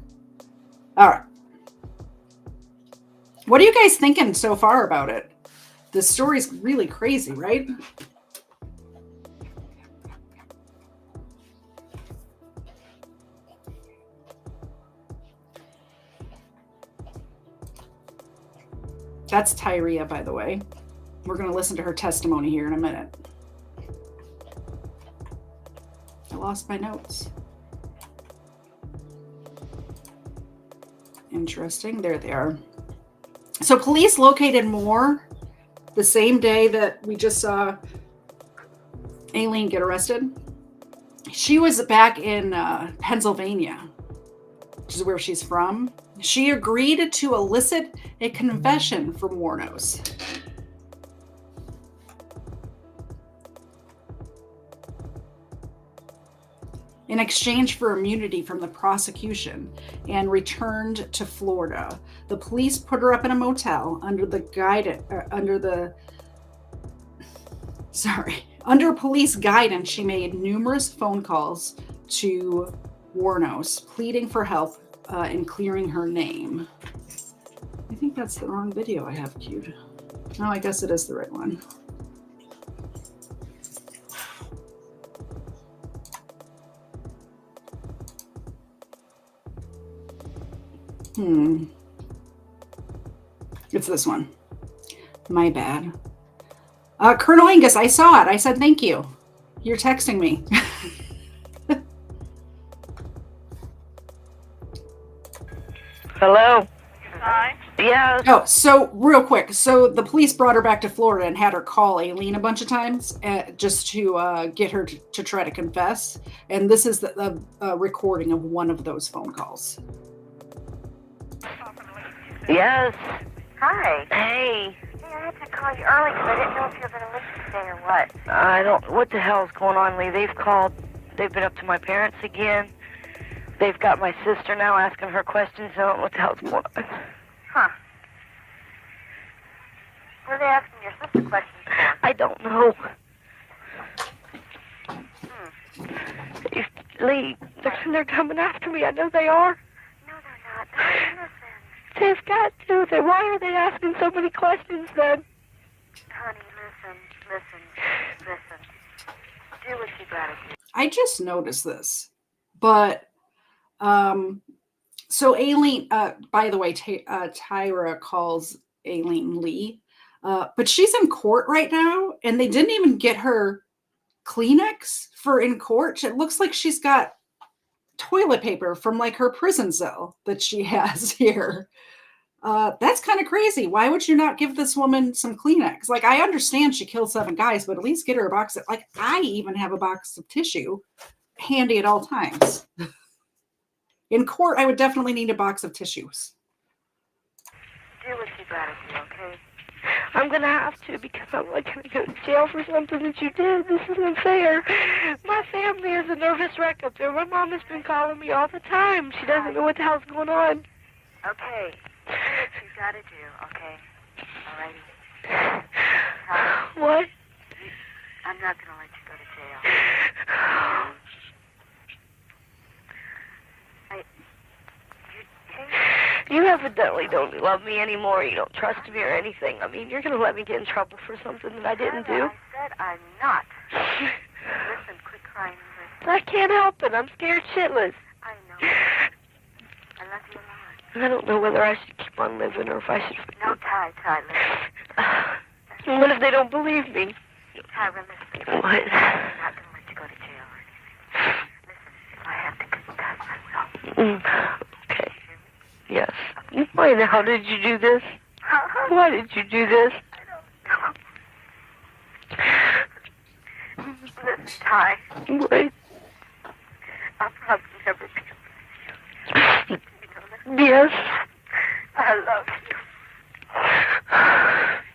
All right. What are you guys thinking so far about it? This story's really crazy, right? That's Tyria, by the way. We're going to listen to her testimony here in a minute. I lost my notes. Interesting. There they are. So police located Moore the same day that we just saw Aileen get arrested. She was back in Pennsylvania, which is where she's from. She agreed to elicit a confession from Wuornos. In exchange for immunity from the prosecution and returned to Florida. The police put her up in a motel under police guidance. She made numerous phone calls to Wuornos, pleading for help in clearing her name. I think that's the wrong video I have queued. No, I guess it is the right one. It's this one. My bad. Colonel Angus, I saw it. I said thank you. You're texting me. Hello? Hi. Yes. Oh, so real quick. So the police brought her back to Florida and had her call Aileen a bunch of times just to get her to try to confess. And this is the recording of one of those phone calls. Yes. Hi. Hey. Hey, I had to call you early because I didn't know if you were going to listen today or what. I don't... What the hell's going on, Lee? They've called. They've been up to my parents again. They've got my sister now asking her questions. I don't know what the hell's going on. Huh. What are they asking your sister questions for? I don't know. Lee, they're coming after me. I know they are. No, they're not. No, listen. They've got to. Why are they asking so many questions then? Honey, listen. Do what you gotta do. I just noticed this, but so Aileen, by the way, Tyra calls Aileen Lee, but she's in court right now, and they didn't even get her Kleenex for in court. It looks like she's got toilet paper from like her prison cell that she has here. That's kind of crazy. Why would you not give this woman some Kleenex? Like, I understand she killed 7 guys, but at least get her a box of, like, I even have a box of tissue handy at all times. In court, I would definitely need a box of tissues. Do what you gotta do, okay? I'm gonna have to, because I'm not gonna go to jail for something that you did. This isn't fair. My family is a nervous wreck up there. My mom has been calling me all the time. She doesn't know what the hell's going on. Okay. Do what you gotta do, okay? Alrighty. What? I'm not gonna let you go to jail. You evidently don't love me anymore. You don't trust me or anything. I mean, you're going to let me get in trouble for something that I didn't do? I said I'm not. Listen, quit crying. Listen. I can't help it. I'm scared shitless. I know. I love you a lot. I don't know whether I should keep on living or if I should... No, Ty, listen. What if they don't believe me? Tyra, listen. What? I'm not going to let you go to jail or anything. Listen, if I have to confess, I will. Okay. Yes. Why now did you do this? Why did you do this? I don't know. Listen, Ty. What? I'll probably never be able to see you. You know that? Yes. I love you.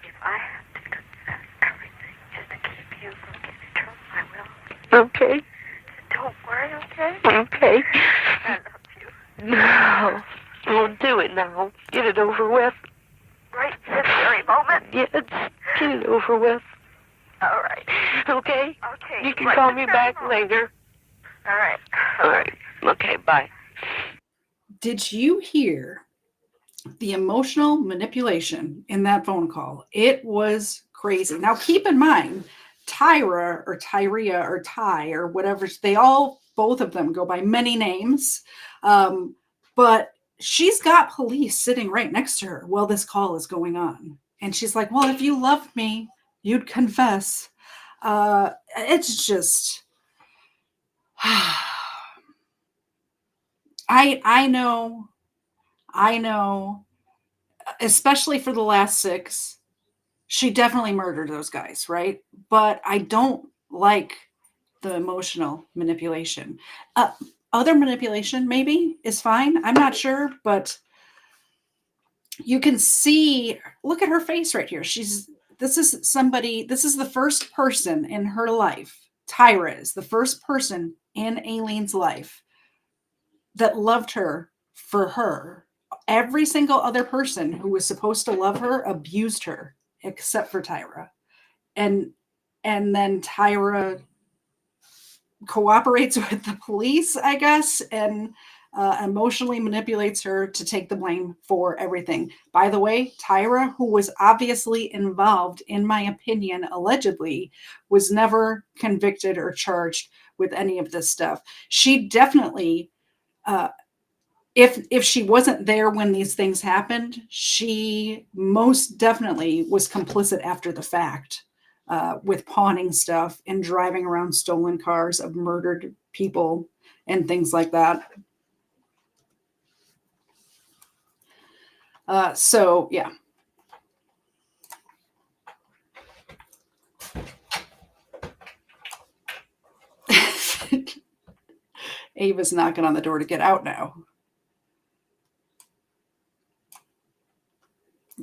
If I have to confess everything just to keep you from getting in trouble, I will. Okay. Don't worry, okay? Okay. I love you. No. Don't do it now. Get it over with. Right this very moment? Yes. Get it over with. All right. Okay? Okay. You can right call this me very back moment. later. All right. All right. Okay, bye. Did you hear the emotional manipulation in that phone call? It was crazy. Now, keep in mind, Tyra or Tyria or Ty or whatever, both of them go by many names. But she's got police sitting right next to her while this call is going on. And she's like, well, if you loved me, you'd confess. It's just, I know, especially for the last 6, she definitely murdered those guys, right? But I don't like the emotional manipulation. Other manipulation maybe is fine. I'm not sure, but you can see, look at her face right here. This is the first person in her life. Tyra is the first person in Aileen's life that loved her for her. Every single other person who was supposed to love her abused her, except for Tyra. And then Tyra cooperates with the police, I guess, and emotionally manipulates her to take the blame for everything. By the way, Tyra, who was obviously involved, in my opinion, allegedly, was never convicted or charged with any of this stuff. She definitely, if she wasn't there when these things happened, she most definitely was complicit after the fact. With pawning stuff and driving around stolen cars of murdered people and things like that. So, yeah. Ava's knocking on the door to get out now.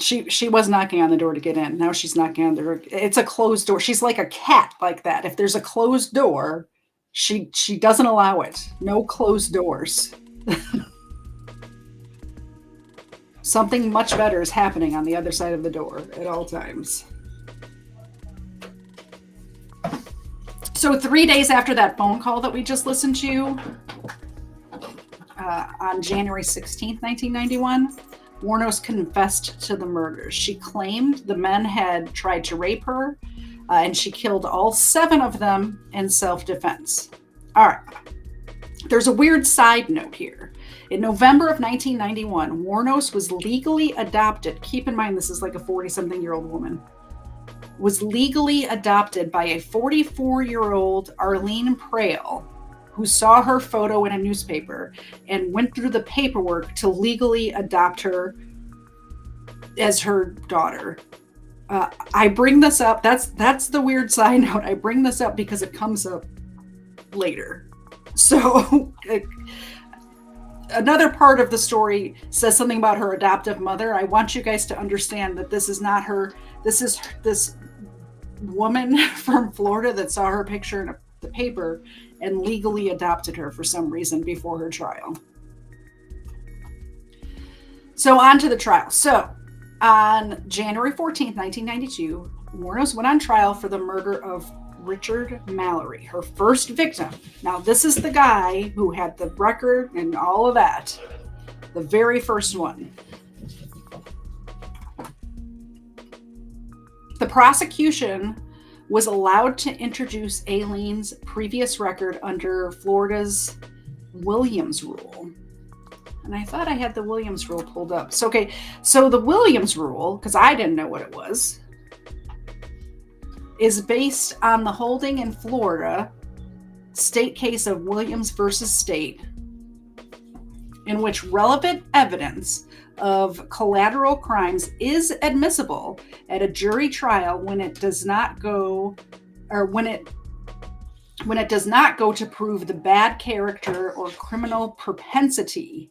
She was knocking on the door to get in. Now she's knocking on the door. It's a closed door. She's like a cat like that. If there's a closed door, she doesn't allow it. No closed doors. Something much better is happening on the other side of the door at all times. So 3 days after that phone call that we just listened to, on January 16th, 1991, Wuornos confessed to the murders. She claimed the men had tried to rape her, and she killed all 7 of them in self-defense. All right. There's a weird side note here. In November of 1991, Wuornos was legally adopted. Keep in mind, this is like a 40-something-year-old woman. Was legally adopted by a 44-year-old Aileen Wuornos, who saw her photo in a newspaper and went through the paperwork to legally adopt her as her daughter. I bring this up. That's the weird side note. I bring this up because it comes up later. So another part of the story says something about her adoptive mother. I want you guys to understand that this is not her. This is this woman from Florida that saw her picture in the paper and legally adopted her for some reason before her trial. So on to the trial. So on January 14th, 1992, Wuornos went on trial for the murder of Richard Mallory, her first victim. Now, this is the guy who had the record and all of that. The very first one. The prosecution was allowed to introduce Aileen's previous record under Florida's Williams Rule. And I thought I had the Williams Rule pulled up. So the Williams Rule, because I didn't know what it was, is based on the holding in Florida state case of Williams versus State, in which relevant evidence of collateral crimes is admissible at a jury trial when it does not go, or when it does not go to prove the bad character or criminal propensity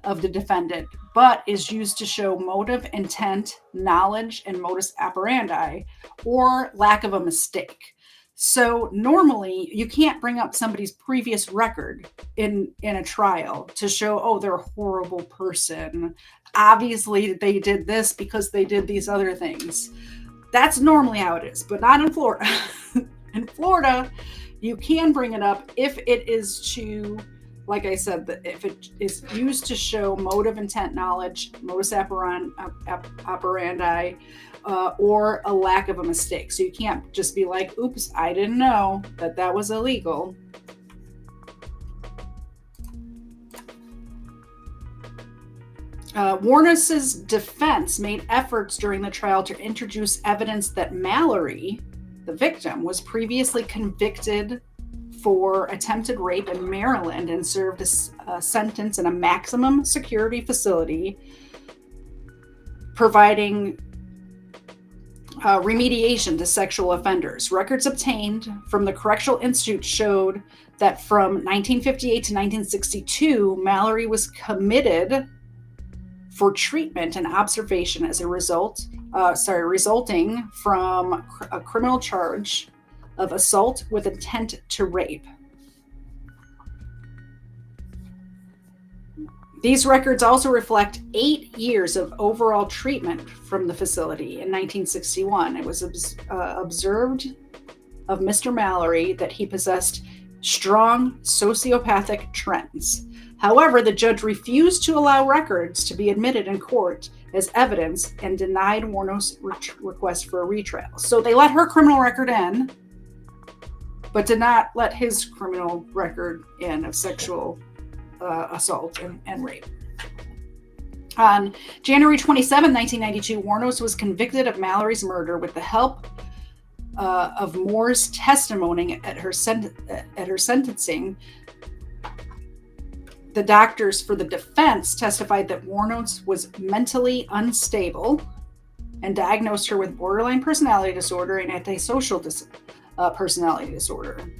of the defendant, but is used to show motive, intent, knowledge, and modus operandi, or lack of a mistake. So normally you can't bring up somebody's previous record in a trial to show, oh, they're a horrible person. Obviously they did this because they did these other things. That's normally how it is, but not in Florida. In Florida, you can bring it up if it is to, like I said, if it is used to show motive, intent, knowledge, modus operandi, or a lack of a mistake. So you can't just be like, oops, I didn't know that was illegal. Wuornos's defense made efforts during the trial to introduce evidence that Mallory, the victim, was previously convicted for attempted rape in Maryland and served a sentence in a maximum security facility, providing remediation to sexual offenders. Records obtained from the Correctional Institute showed that from 1958 to 1962, Mallory was committed for treatment and observation as a result, resulting from a criminal charge of assault with intent to rape. These records also reflect 8 years of overall treatment from the facility. In 1961, it was observed of Mr. Mallory that he possessed strong sociopathic trends. However, the judge refused to allow records to be admitted in court as evidence and denied Wuornos' request for a retrial. So they let her criminal record in, but did not let his criminal record in of sexual assault and rape. On January 27, 1992, Wuornos was convicted of Mallory's murder with the help of Moore's testimony at her sentencing. The doctors for the defense testified that Wuornos was mentally unstable and diagnosed her with borderline personality disorder and antisocial personality disorder.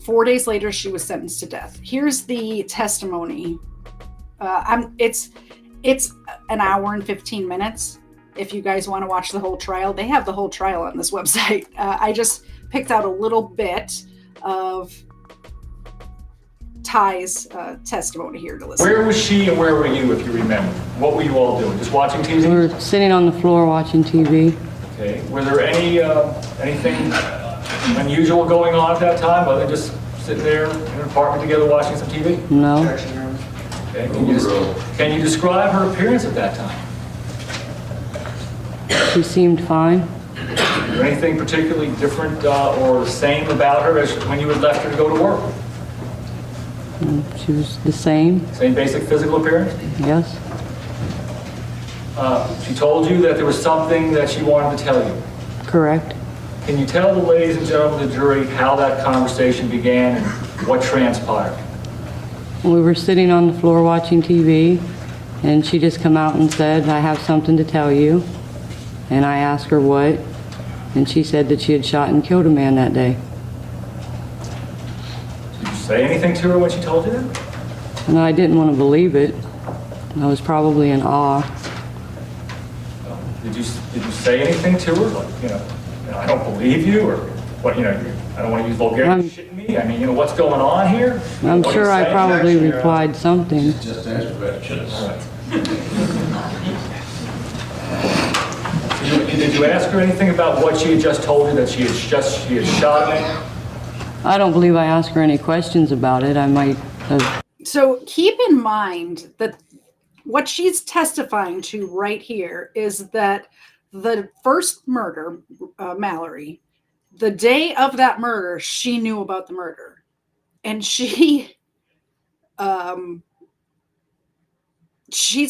4 days later, she was sentenced to death. Here's the testimony. It's an hour and 15 minutes. If you guys want to watch the whole trial, they have the whole trial on this website. I just picked out a little bit of Ty's testimony here to listen. Where was she and where were you, if you remember? What were you all doing? Just watching TV? We were sitting on the floor watching TV. Okay. Was there anything unusual going on at that time, other than just sitting there in an apartment together watching some TV? No. Okay. Can you describe her appearance at that time? She seemed fine. Was there anything particularly different or the same about her as when you had left her to go to work? She was the same. Same basic physical appearance? Yes. She told you that there was something that she wanted to tell you. Correct. Can you tell the ladies and gentlemen of the jury how that conversation began and what transpired? We were sitting on the floor watching TV, And she just come out and said, I have something to tell you. And I asked her what, and she said that she had shot and killed a man that day. Did you say anything to her when she told you that? And I didn't want to believe it. I was probably in awe. Did you say anything to her? Like, I don't believe you, or what, I don't want to use vulgarity, shitting me? I mean, what's going on here? I'm What are sure you I saying? probably replied something. Just ask about chess. All right. Did you ask her anything about what she had just told you, that she had shot a man? I don't believe I asked her any questions about it. I might have. So keep in mind that what she's testifying to right here is that the first murder, Mallory, the day of that murder, she knew about the murder. And she's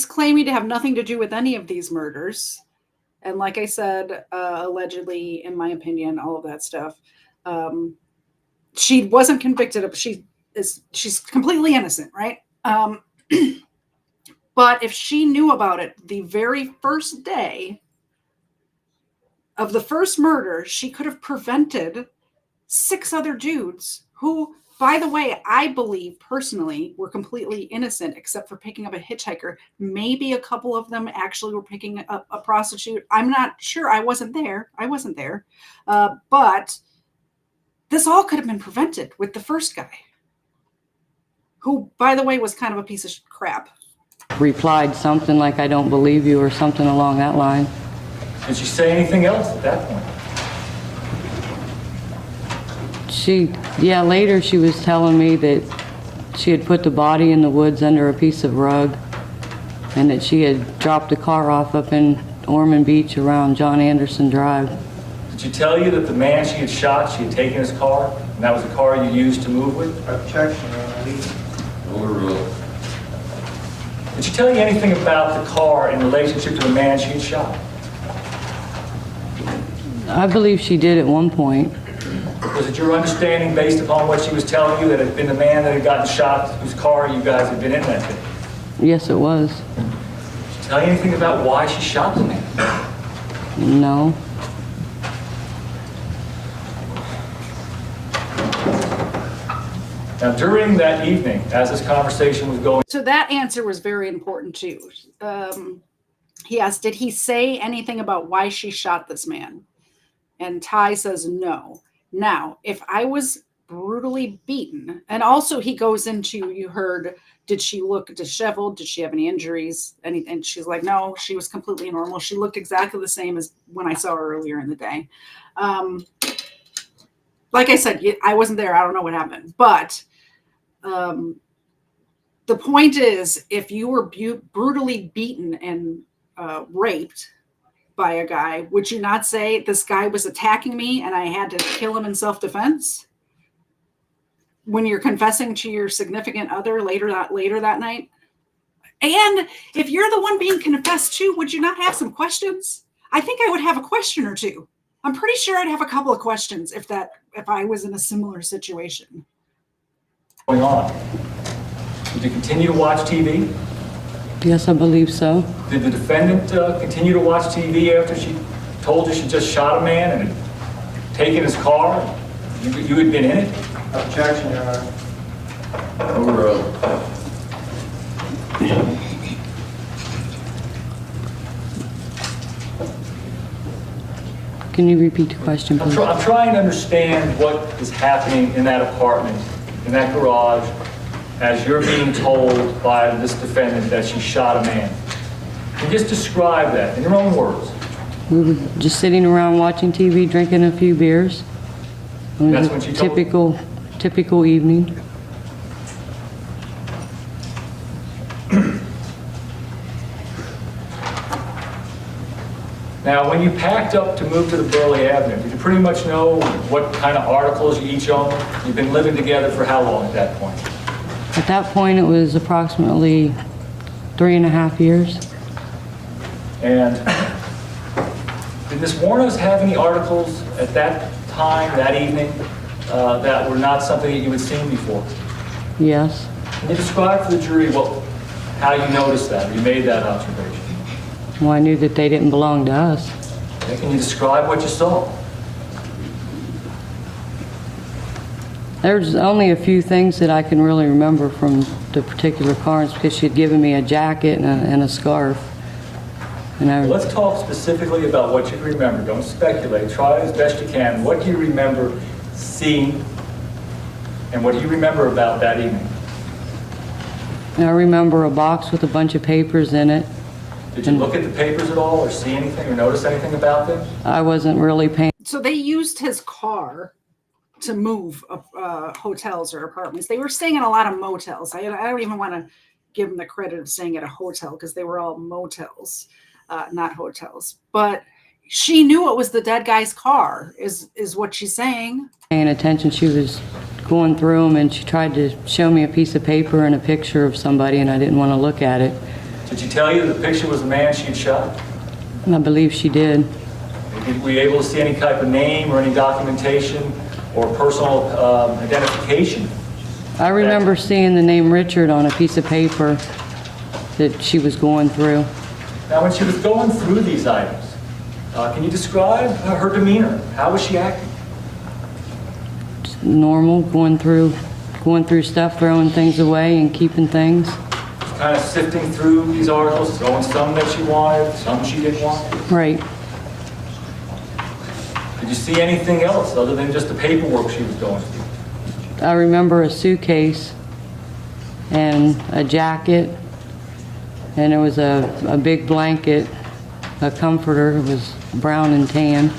claiming to have nothing to do with any of these murders. And like I said, allegedly, in my opinion, all of that stuff. She wasn't convicted of, she's completely innocent, right? But if she knew about it the very first day of the first murder, she could have prevented 6 other dudes who, by the way, I believe personally were completely innocent except for picking up a hitchhiker. Maybe a couple of them actually were picking up a prostitute. I'm not sure. I wasn't there. But this all could have been prevented with the first guy, who, by the way, was kind of a piece of crap. Replied something like, I don't believe you, or something along that line. Did she say anything else at that point? Later she was telling me that she had put the body in the woods under a piece of rug, and that she had dropped the car off up in Ormond Beach around John Anderson Drive. Did she tell you that the man she had shot, she had taken his car, and that was the car you used to move with? Objection, Overruled. Did she tell you anything about the car in relationship to the man she had shot? I believe she did at one point. Was it your understanding, based upon what she was telling you, that it had been the man that had gotten shot, whose car you guys had been in that day? Yes, it was. Did she tell you anything about why she shot the man? No. Now, during that evening, as this conversation was going, So that answer was very important too. He asked, did he say anything about why she shot this man? And Ty says no. Now, if I was brutally beaten, and also he goes into, you heard, did she look disheveled? Did she have any injuries? Anything? And she's like, no, she was completely normal. She looked exactly the same as when I saw her earlier in the day. Like I said, I wasn't there. I don't know what happened. But the point is, if you were brutally beaten and raped by a guy, would you not say this guy was attacking me and I had to kill him in self-defense? When you're confessing to your significant other later that night? And if you're the one being confessed to, would you not have some questions? I think I would have a question or two. I'm pretty sure I'd have a couple of questions if I was in a similar situation. going on. Did you continue to watch TV? Yes, I believe so. Did the defendant continue to watch TV after she told you she just shot a man and had taken his car? You had been in it? Objection, Your Honor. Overruled. Can you repeat the question, please? I'm trying to understand what is happening in that apartment, in that garage, as you're being told by this defendant that she shot a man. Can you just describe that in your own words? We were just sitting around watching TV, drinking a few beers. It was That's a when she told you? typical evening. Now, when you packed up to move to the Burley Avenue, did you pretty much know what kind of articles you each owned? You've been living together for how long at that point? At that point, it was approximately 3.5 years. And did Ms. Wuornos have any articles at that time, that evening, that were not something that you had seen before? Yes. Can you describe for the jury what how you noticed that, you made that observation. Well, I knew that they didn't belong to us. Okay, can you describe what you saw? There's only a few things that I can really remember from the particular occurrence because she had given me a jacket and a scarf. And Well, let's talk specifically about what you remember. Don't speculate. Try as best you can. What do you remember seeing, and what do you remember about that evening? I remember a box with a bunch of papers in it. Did you look at the papers at all, or see anything, or notice anything about them? I wasn't really paying. So they used his car to move hotels or apartments. They were staying in a lot of motels. I don't even want to give them the credit of staying at a hotel because they were all motels, not hotels. But she knew it was the dead guy's car, is what she's saying. Paying attention. She was going through them and she tried to show me a piece of paper and a picture of somebody, and I didn't want to look at it. Did she tell you the picture was the man she had shot? And I believe she did. Were you able to see any type of name or any documentation or personal identification? I remember seeing the name Richard on a piece of paper that she was going through. Now, when she was going through these items, can you describe her demeanor? How was she acting? Normal, going through stuff, throwing things away and keeping things. Kind of sifting through these articles, throwing some that she wanted, some she didn't want? Right. Did you see anything else other than just the paperwork she was going through? I remember a suitcase and a jacket, and it was a big blanket, a comforter. It was brown and tan.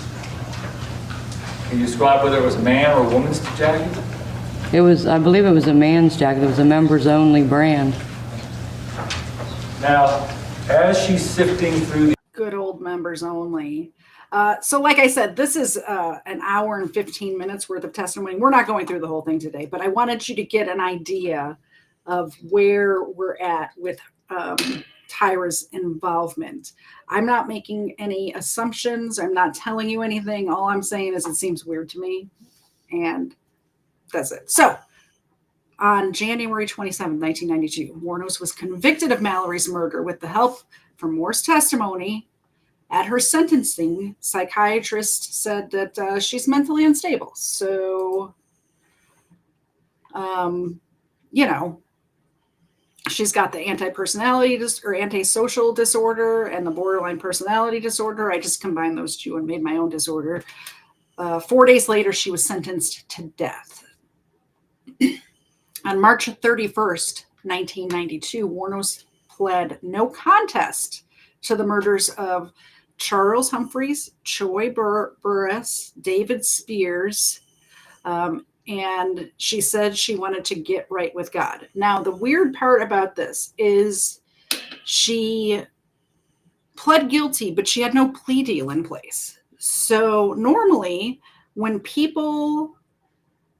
Can you describe whether it was a man or a woman's jacket? I believe it was a man's jacket. It was a members only brand. Now, as she's sifting through the Good old members only. So like I said, this is an hour and 15 minutes worth of testimony. We're not going through the whole thing today, but I wanted you to get an idea of where we're at with Tyra's involvement. I'm not making any assumptions. I'm not telling you anything. All I'm saying is it seems weird to me, and that's it. So on January 27, 1992, Wuornos was convicted of Mallory's murder with the help from Moore's testimony. At her sentencing, psychiatrist said that she's mentally unstable. So, she's got the anti-personality or antisocial disorder and the borderline personality disorder. I just combined those two and made my own disorder. 4 days later, she was sentenced to death. On March 31st, 1992, Wuornos pled no contest to the murders of Charles Humphreys, Troy Burress, David Spears, and she said she wanted to get right with God. Now, the weird part about this is she pled guilty, but she had no plea deal in place. So normally when people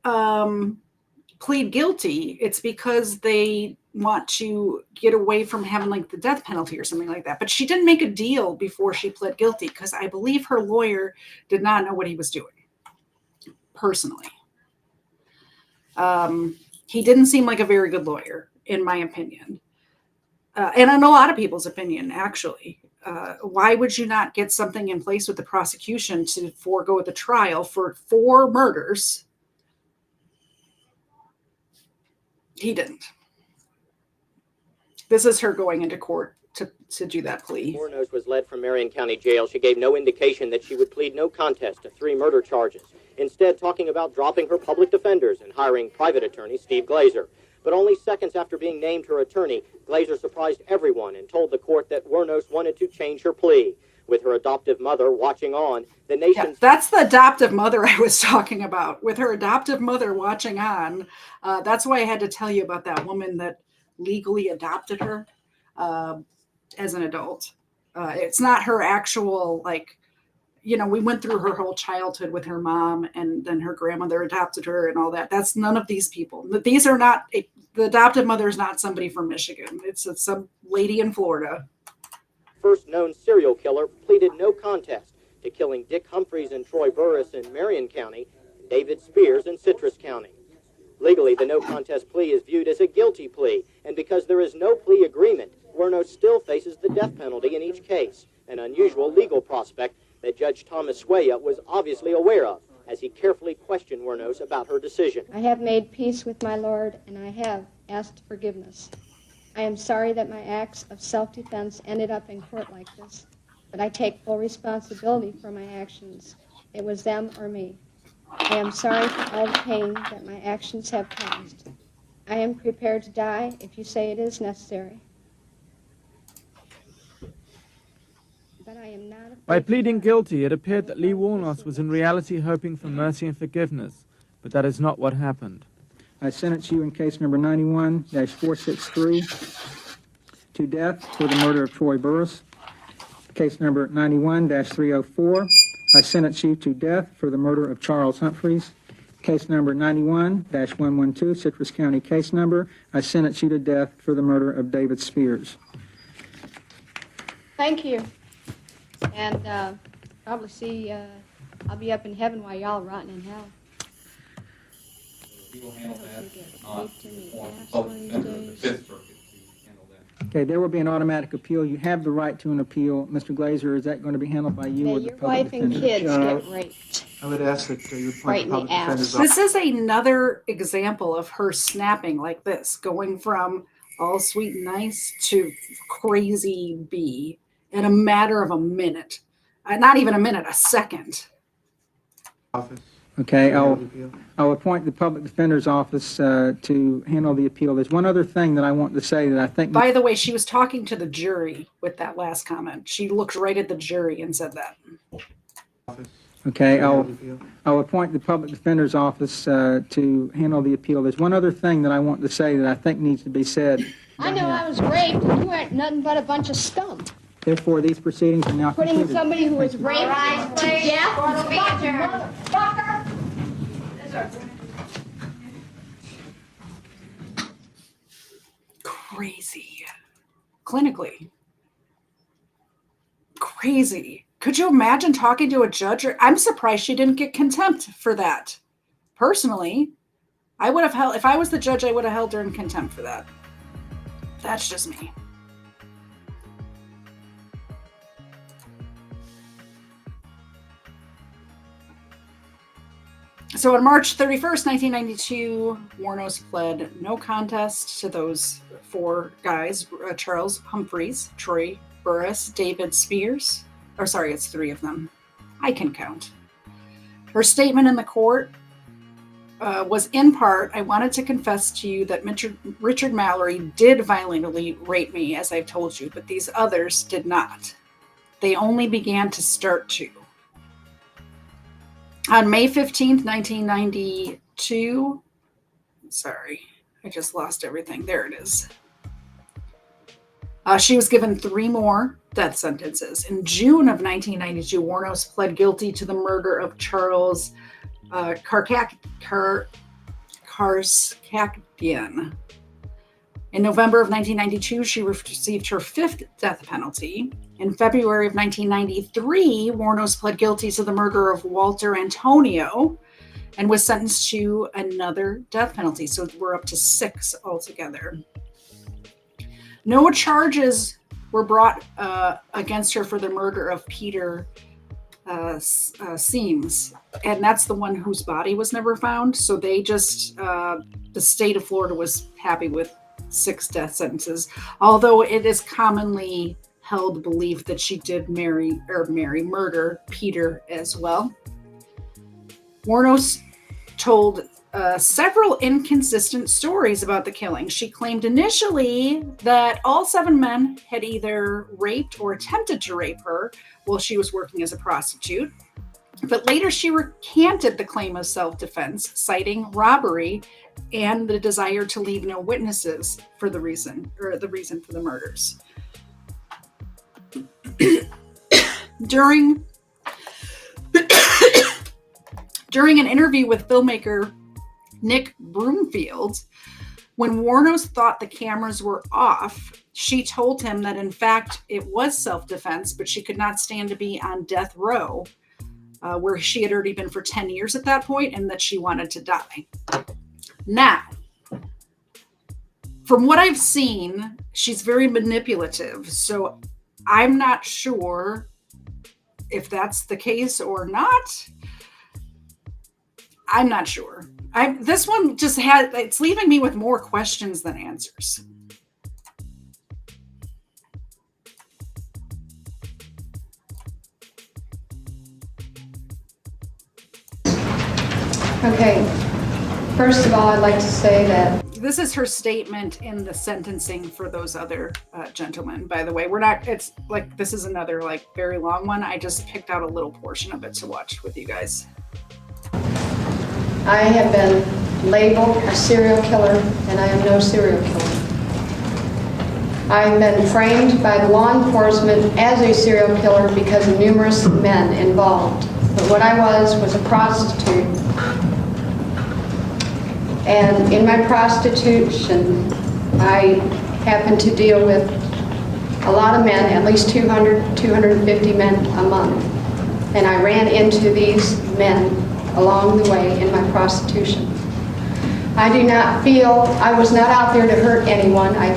plead guilty, it's because they want to get away from having like the death penalty or something like that. But she didn't make a deal before she pled guilty because I believe her lawyer did not know what he was doing personally. He didn't seem like a very good lawyer, in my opinion. And in a lot of people's opinion, actually. Why would you not get something in place with the prosecution to forego the trial for 4 murders? He didn't. This is her going into court to do that plea. Wuornos was led from Marion County Jail. She gave no indication that she would plead no contest to 3 murder charges, instead talking about dropping her public defenders and hiring private attorney Steve Glazer. But only seconds after being named her attorney, Glazer surprised everyone and told the court that Wuornos wanted to change her plea. With her adoptive mother watching on, the nation... Yeah, that's the adoptive mother I was talking about. With her adoptive mother watching on, that's why I had to tell you about that woman that legally adopted her as an adult. It's not her actual, we went through her whole childhood with her mom, and then her grandmother adopted her and all that. That's none of these people. These are not, the adoptive mother is not somebody from Michigan. It's some lady in Florida. First known serial killer pleaded no contest to killing Dick Humphreys and Troy Burress in Marion County, and David Spears in Citrus County. Legally, the no contest plea is viewed as a guilty plea, and because there is no plea agreement, Wuornos still faces the death penalty in each case, an unusual legal prospect that Judge Thomas Sueya was obviously aware of as he carefully questioned Wuornos about her decision. I have made peace with my Lord, and I have asked forgiveness. I am sorry that my acts of self-defense ended up in court like this, but I take full responsibility for my actions. It was them or me. I am sorry for all the pain that my actions have caused. I am prepared to die if you say it is necessary. But I am not By pleading guilty, it appeared that Lee Wuornos was in reality hoping for mercy and forgiveness, but that is not what happened. I sentence you in case number 91-463 to death for the murder of Troy Burris. Case number 91-304. I sentence you to death for the murder of Charles Humphreys. Case number 91-112, Citrus County case number. I sentence you to death for the murder of David Spears. Thank you. And probably see, I'll be up in heaven while y'all are rotting in hell. We will handle that. Okay, there will be an automatic appeal. You have the right to an appeal. Mr. Glazer, is that going to be handled by you or the Your public wife and defender? kids get raped. I would ask that you would Right point in the the public ass. defender's office. This is another example of her snapping like this, going from all sweet and nice to crazy bee in a matter of a minute. Not even a minute, a second. Office. Okay, Handle the appeal. I'll appoint the public defender's office to handle the appeal. There's one other thing that I want to say that I think... By the way, she was talking to the jury with that last comment. She looked right at the jury and said that. Office. Okay, Handle the appeal. I'll appoint the public defender's office to handle the appeal. There's one other thing that I want to say that I think needs to be said. I know I was raped, and you aren't nothing but a bunch of scum. Therefore, these proceedings are now Putting concluded. somebody who was raped to death, fucking motherfucker. Crazy. Clinically. Crazy. Could you imagine talking to a judge? I'm surprised she didn't get contempt for that. Personally, I would have held, if I was the judge, I would have held her in contempt for that. That's just me. So on March 31st, 1992, Wuornos pled no contest to those four guys, Charles Humphreys, Troy Burris, David Spears. Or sorry, it's three of them. I can count. Her statement in the court was in part, I wanted to confess to you that Richard Mallory did violently rape me, as I've told you, but these others did not. They only began to start to. On May 15th, 1992, sorry, I just lost everything. There it is. She was given 3 more death sentences. In June of 1992, Wuornos pled guilty to the murder of Charles Karskakian. In November of 1992, she received her 5th death penalty. In February of 1993, Wuornos pled guilty to the murder of Walter Antonio and was sentenced to another death penalty. So we're up to 6 altogether. No charges were brought against her for the murder of Peter Seams, and that's the one whose body was never found. So they just, the state of Florida was happy with 6 death sentences, although it is commonly held belief that she did murder Peter as well. Wuornos told several inconsistent stories about the killing. She claimed initially that all 7 men had either raped or attempted to rape her while she was working as a prostitute. But later she recanted the claim of self-defense, citing robbery and the desire to leave no witnesses for the reason for the murders. During an interview with filmmaker Nick Broomfield, when Wuornos thought the cameras were off, she told him that in fact it was self-defense, but she could not stand to be on death row, where she had already been for 10 years at that point, and that she wanted to die. Now, from what I've seen, she's very manipulative. So I'm not sure if that's the case or not. I'm not sure. This one just it's leaving me with more questions than answers. Okay, first of all, I'd like to say that this is her statement in the sentencing for those other gentlemen, by the way. We're not, it's like, this is another like very long one. I just picked out a little portion of it to watch with you guys. I have been labeled a serial killer, and I am no serial killer. I've been framed by the law enforcement as a serial killer because of numerous men involved. But what I was a prostitute. And in my prostitution, I happened to deal with a lot of men, at least 200, 250 men a month. And I ran into these men along the way in my prostitution. I do not feel, I was not out there to hurt anyone. I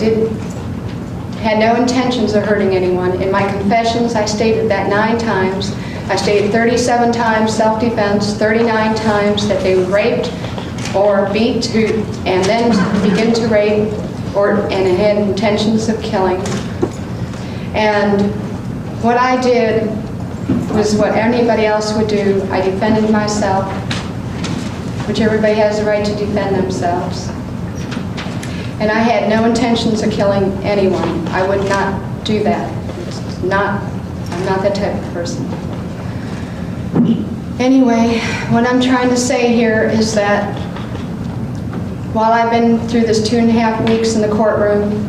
had no intentions of hurting anyone. In my confessions, I stated that 9 times. I stated 37 times self-defense, 39 times that they raped or beat and then begin to rape and had intentions of killing. And what I did was what anybody else would do. I defended myself, which everybody has the right to defend themselves. And I had no intentions of killing anyone. I would not do that. I'm not that type of person. Anyway, what I'm trying to say here is that while I've been through this 2.5 weeks in the courtroom,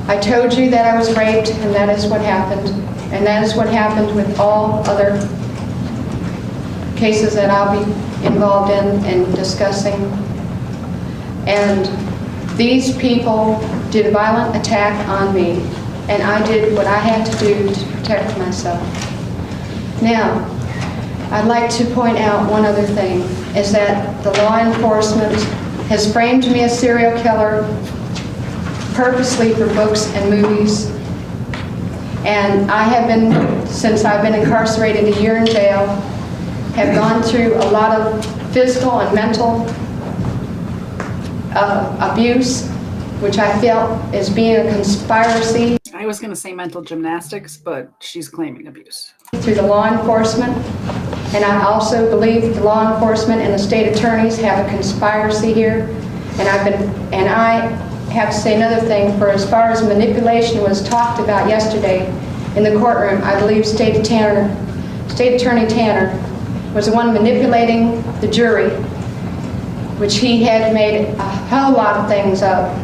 I told you that I was raped, and that is what happened. And that is what happened with all other cases that I'll be involved in and discussing. And these people did a violent attack on me, and I did what I had to do to protect myself. Now, I'd like to point out one other thing, is that the law enforcement has framed me as serial killer purposely for books and movies. And I have been, since I've been incarcerated a year in jail, have gone through a lot of physical and mental abuse, which I felt is being a conspiracy. I was going to say mental gymnastics, but she's claiming abuse. Through the law enforcement. And I also believe the law enforcement and the state attorneys have a conspiracy here. And I have to say another thing, for as far as manipulation was talked about yesterday in the courtroom, I believe State Attorney Tanner was the one manipulating the jury, which he had made a whole lot of things up.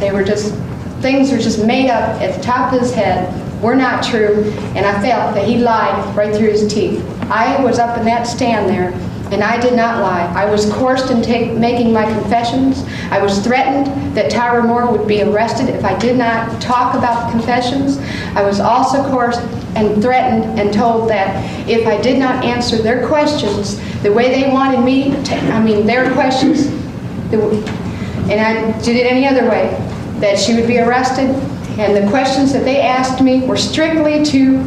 Things were just made up at the top of his head, were not true, and I felt that he lied right through his teeth. I was up in that stand there, and I did not lie. I was coerced into making my confessions. I was threatened that Tyra Moore would be arrested if I did not talk about the confessions. I was also coerced and threatened and told that if I did not answer their questions the way they wanted me to, their questions, and I did it any other way, that she would be arrested, and the questions that they asked me were strictly to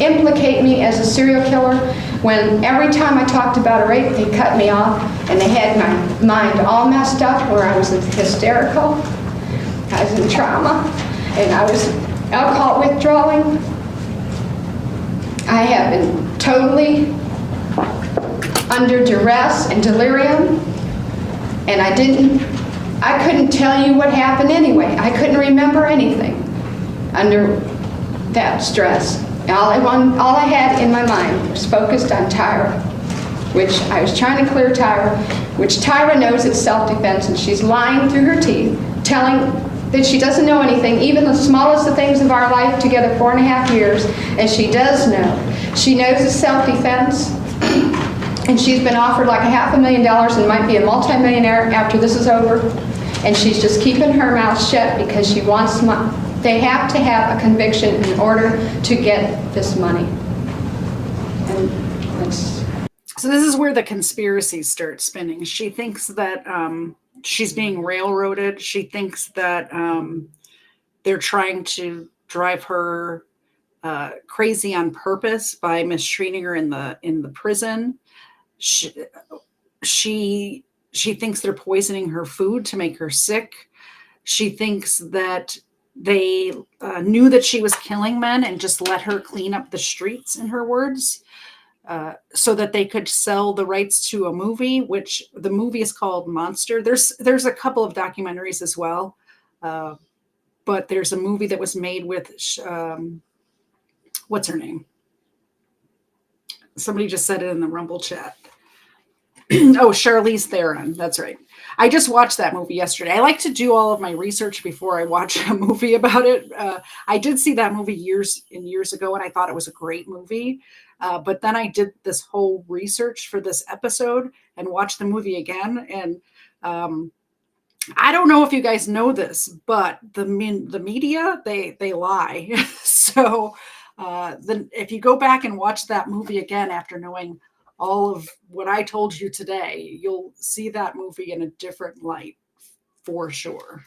implicate me as a serial killer, when every time I talked about a rape, they cut me off, and they had my mind all messed up, where I was hysterical, I was in trauma, and I was alcohol withdrawing. I have been totally under duress and delirium, and I couldn't tell you what happened anyway. I couldn't remember anything under that stress. All I had in my mind was focused on Tyra, which I was trying to clear Tyra, which Tyra knows it's self-defense, and she's lying through her teeth, telling that she doesn't know anything, even the smallest of things of our life together 4.5 years, and she does know. She knows it's self-defense, and she's been offered like $500,000 and might be a multimillionaire after this is over, and she's just keeping her mouth shut because she wants money. They have to have a conviction in order to get this money. And so this is where the conspiracies start spinning. She thinks that she's being railroaded. She thinks that they're trying to drive her crazy on purpose by mistreating her in the prison. She thinks they're poisoning her food to make her sick. She thinks that they knew that she was killing men and just let her clean up the streets, in her words, so that they could sell the rights to a movie, which the movie is called Monster. There's a couple of documentaries as well, but there's a movie that was made with what's her name? Somebody just said it in the Rumble chat. Oh, Charlize Theron. That's right. I just watched that movie yesterday. I like to do all of my research before I watch a movie about it. I did see that movie years ago, and I thought it was a great movie. But then I did this whole research for this episode and watched the movie again. And I don't know if you guys know this, but the media, they lie. So if you go back and watch that movie again after knowing all of what I told you today, you'll see that movie in a different light, for sure.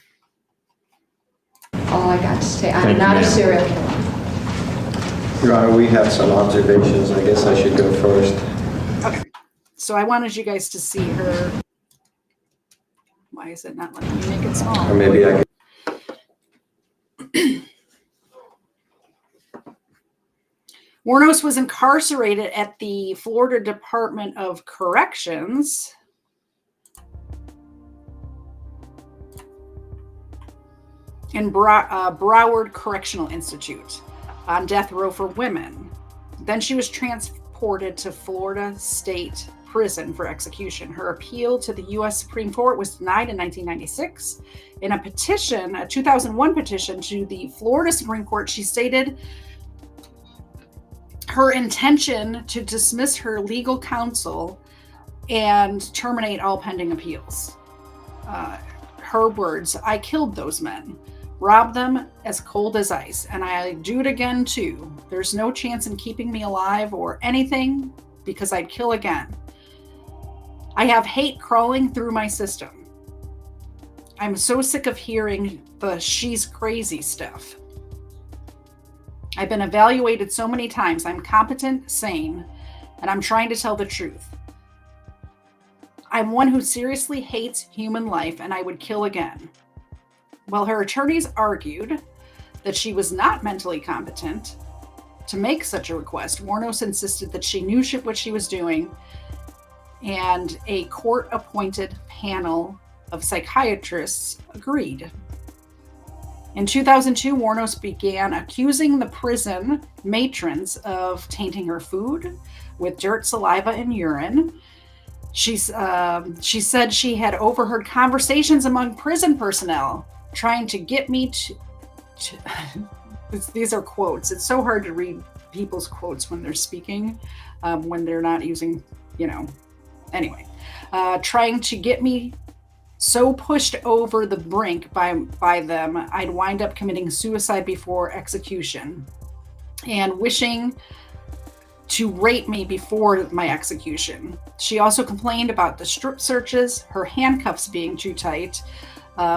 All I got to say, I'm not a serial killer. Your Honor, we have some observations. I guess I should go first. Okay. So I wanted you guys to see her. Why is it not letting me make it small? Or maybe I could. Wuornos was incarcerated at the Florida Department of Corrections in Broward Correctional Institute on death row for women. Then she was transported to Florida State Prison for execution. Her appeal to the U.S. Supreme Court was denied in 1996. In a petition, a 2001 petition to the Florida Supreme Court, she stated her intention to dismiss her legal counsel and terminate all pending appeals. Her words, "I killed those men, robbed them as cold as ice, and I do it again too. There's no chance in keeping me alive or anything because I'd kill again. I have hate crawling through my system. I'm so sick of hearing the she's crazy stuff. I've been evaluated so many times. I'm competent, sane, and I'm trying to tell the truth. I'm one who seriously hates human life, and I would kill again." Well, her attorneys argued that she was not mentally competent to make such a request. Wuornos insisted that she knew what she was doing, and a court-appointed panel of psychiatrists agreed. In 2002, Wuornos began accusing the prison matrons of tainting her food with dirt, saliva, and urine. She said she had overheard conversations among prison personnel trying to get me to these are quotes. It's so hard to read people's quotes when they're speaking, when they're not using, anyway, trying to get me so pushed over the brink by them, I'd wind up committing suicide before execution, and wishing to rape me before my execution. She also complained about the strip searches, her handcuffs being too tight,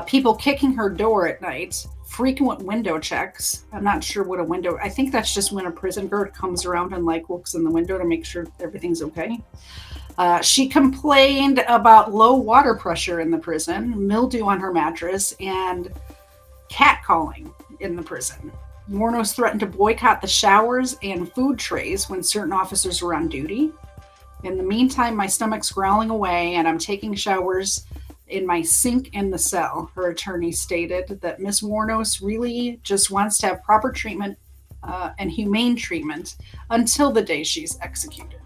people kicking her door at night, frequent window checks. I'm not sure what a window, I think that's just when a prison guard comes around and looks in the window to make sure everything's okay. She complained about low water pressure in the prison, mildew on her mattress, and catcalling in the prison. Wuornos threatened to boycott the showers and food trays when certain officers were on duty. In the meantime, my stomach's growling away and I'm taking showers in my sink in the cell. Her attorney stated that Miss Wuornos really just wants to have proper treatment and humane treatment until the day she's executed.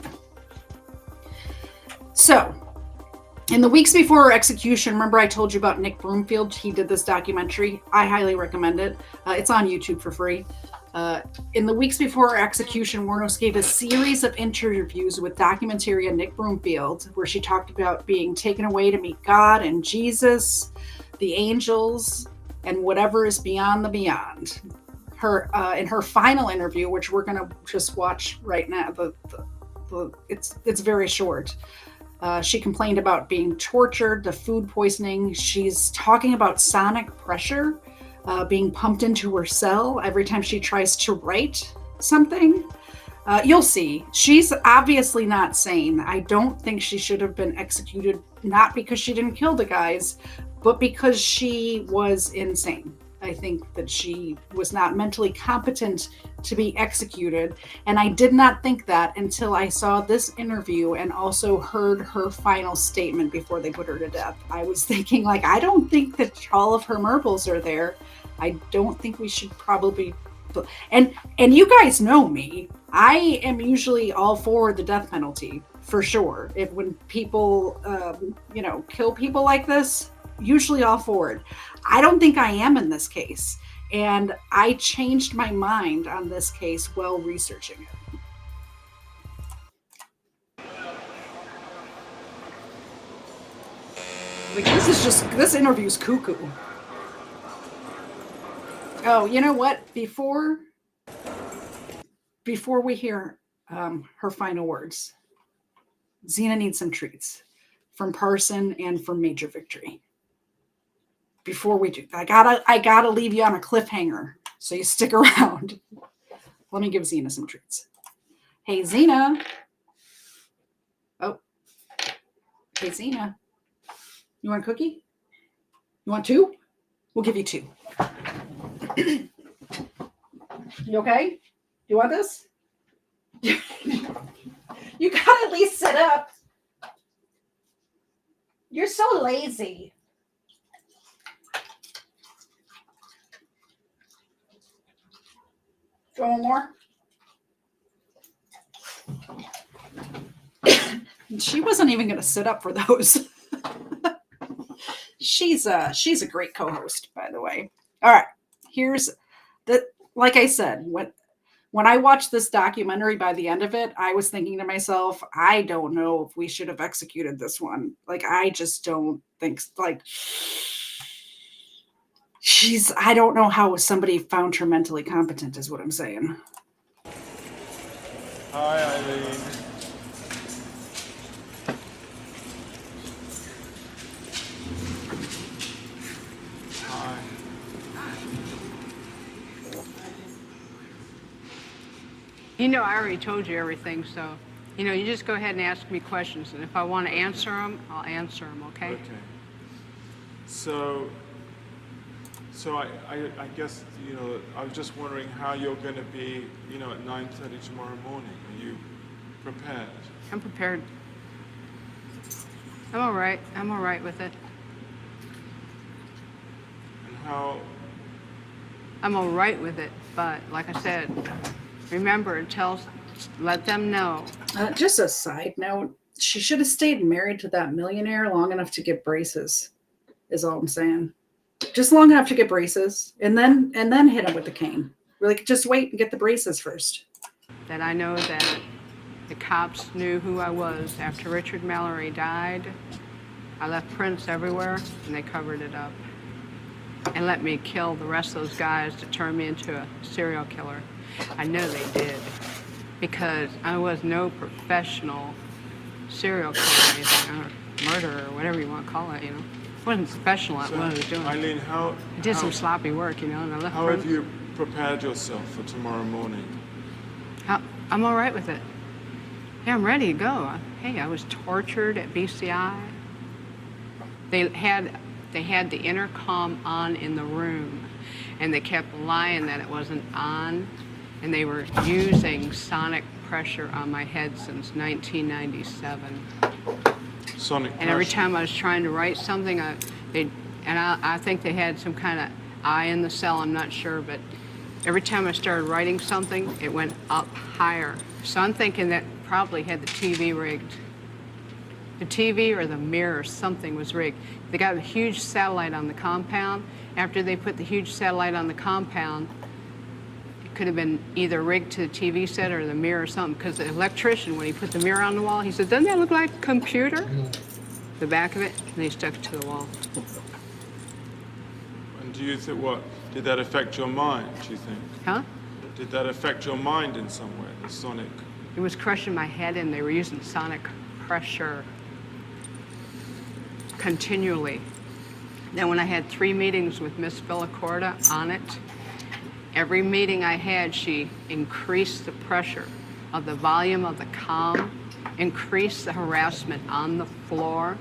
So, in the weeks before her execution, remember I told you about Nick Broomfield? He did this documentary. I highly recommend it. It's on YouTube for free. In the weeks before her execution, Wuornos gave a series of interviews with documentarian Nick Broomfield, where she talked about being taken away to meet God and Jesus, the angels, and whatever is beyond the beyond. In her final interview, which we're going to just watch right now, it's very short. She complained about being tortured, the food poisoning. She's talking about sonic pressure being pumped into her cell every time she tries to write something. You'll see. She's obviously not sane. I don't think she should have been executed, not because she didn't kill the guys, but because she was insane. I think that she was not mentally competent to be executed. And I did not think that until I saw this interview and also heard her final statement before they put her to death. I was thinking, like, I don't think that all of her marbles are there. I don't think we should probably... And you guys know me. I am usually all for the death penalty, for sure. When people, kill people like this, usually all for it. I don't think I am in this case. And I changed my mind on this case while researching it. Like, this interview's cuckoo. Oh, you know what? Before we hear her final words, Xena needs some treats from Parson and from Major Victory. Before we do, I gotta leave you on a cliffhanger, so you stick around. Let me give Xena some treats. Hey, Xena. Oh. Hey, Xena. You want a cookie? You want 2? We'll give you 2. You okay? You want this? You gotta at least sit up. You're so lazy. Do you want more? She wasn't even going to sit up for those. She's a great co-host, by the way. All right, here's the. Like I said, when I watched this documentary, by the end of it, I was thinking to myself, I don't know if we should have executed this one. Like, I just don't think, like, I don't know how somebody found her mentally competent, is what I'm saying. Hi, Aileen. Hi. You know, I already told you everything, so, you just go ahead and ask me questions, and if I want to answer them, I'll answer them, okay? Okay. So I guess, I was just wondering how you're going to be, at 9:30 tomorrow morning. Are you prepared? I'm prepared. I'm all right. I'm all right with it. And how... I'm all right with it, but like I said, remember, let them know. Just a side note, she should have stayed married to that millionaire long enough to get braces, is all I'm saying. Just long enough to get braces, and then hit him with the cane. We're like, just wait and get the braces first. That I know that the cops knew who I was. After Richard Mallory died, I left prints everywhere, and they covered it up. And let me kill the rest of those guys to turn me into a serial killer. I know they did, because I was no professional serial killer, or murderer, or whatever you want to call it, I wasn't professional at what I was doing. Eileen, I did some sloppy work, and I left. How have you prepared yourself for tomorrow morning? I'm all right with it. Yeah, I'm ready to go. Hey, I was tortured at BCI. They had the intercom on in the room, and they kept lying that it wasn't on, and they were using sonic pressure on my head since 1997. Sonic pressure. And every time I was trying to write something, I think they had some kind of eye in the cell, I'm not sure, but every time I started writing something, it went up higher. So I'm thinking that probably had the TV rigged. The TV or the mirror, something was rigged. They got a huge satellite on the compound. After they put the huge satellite on the compound, it could have been either rigged to the TV set or the mirror or something, because the electrician, when he put the mirror on the wall, he said, doesn't that look like a computer? The back of it, and they stuck it to the wall. And do you think, did that affect your mind, do you think? Huh? Did that affect your mind in some way, the sonic? It was crushing my head, and they were using sonic pressure. continually. Then when I had 3 meetings with Miss Villacorta on it, every meeting I had, she increased the pressure of the volume of the comm, increased the harassment on the floor,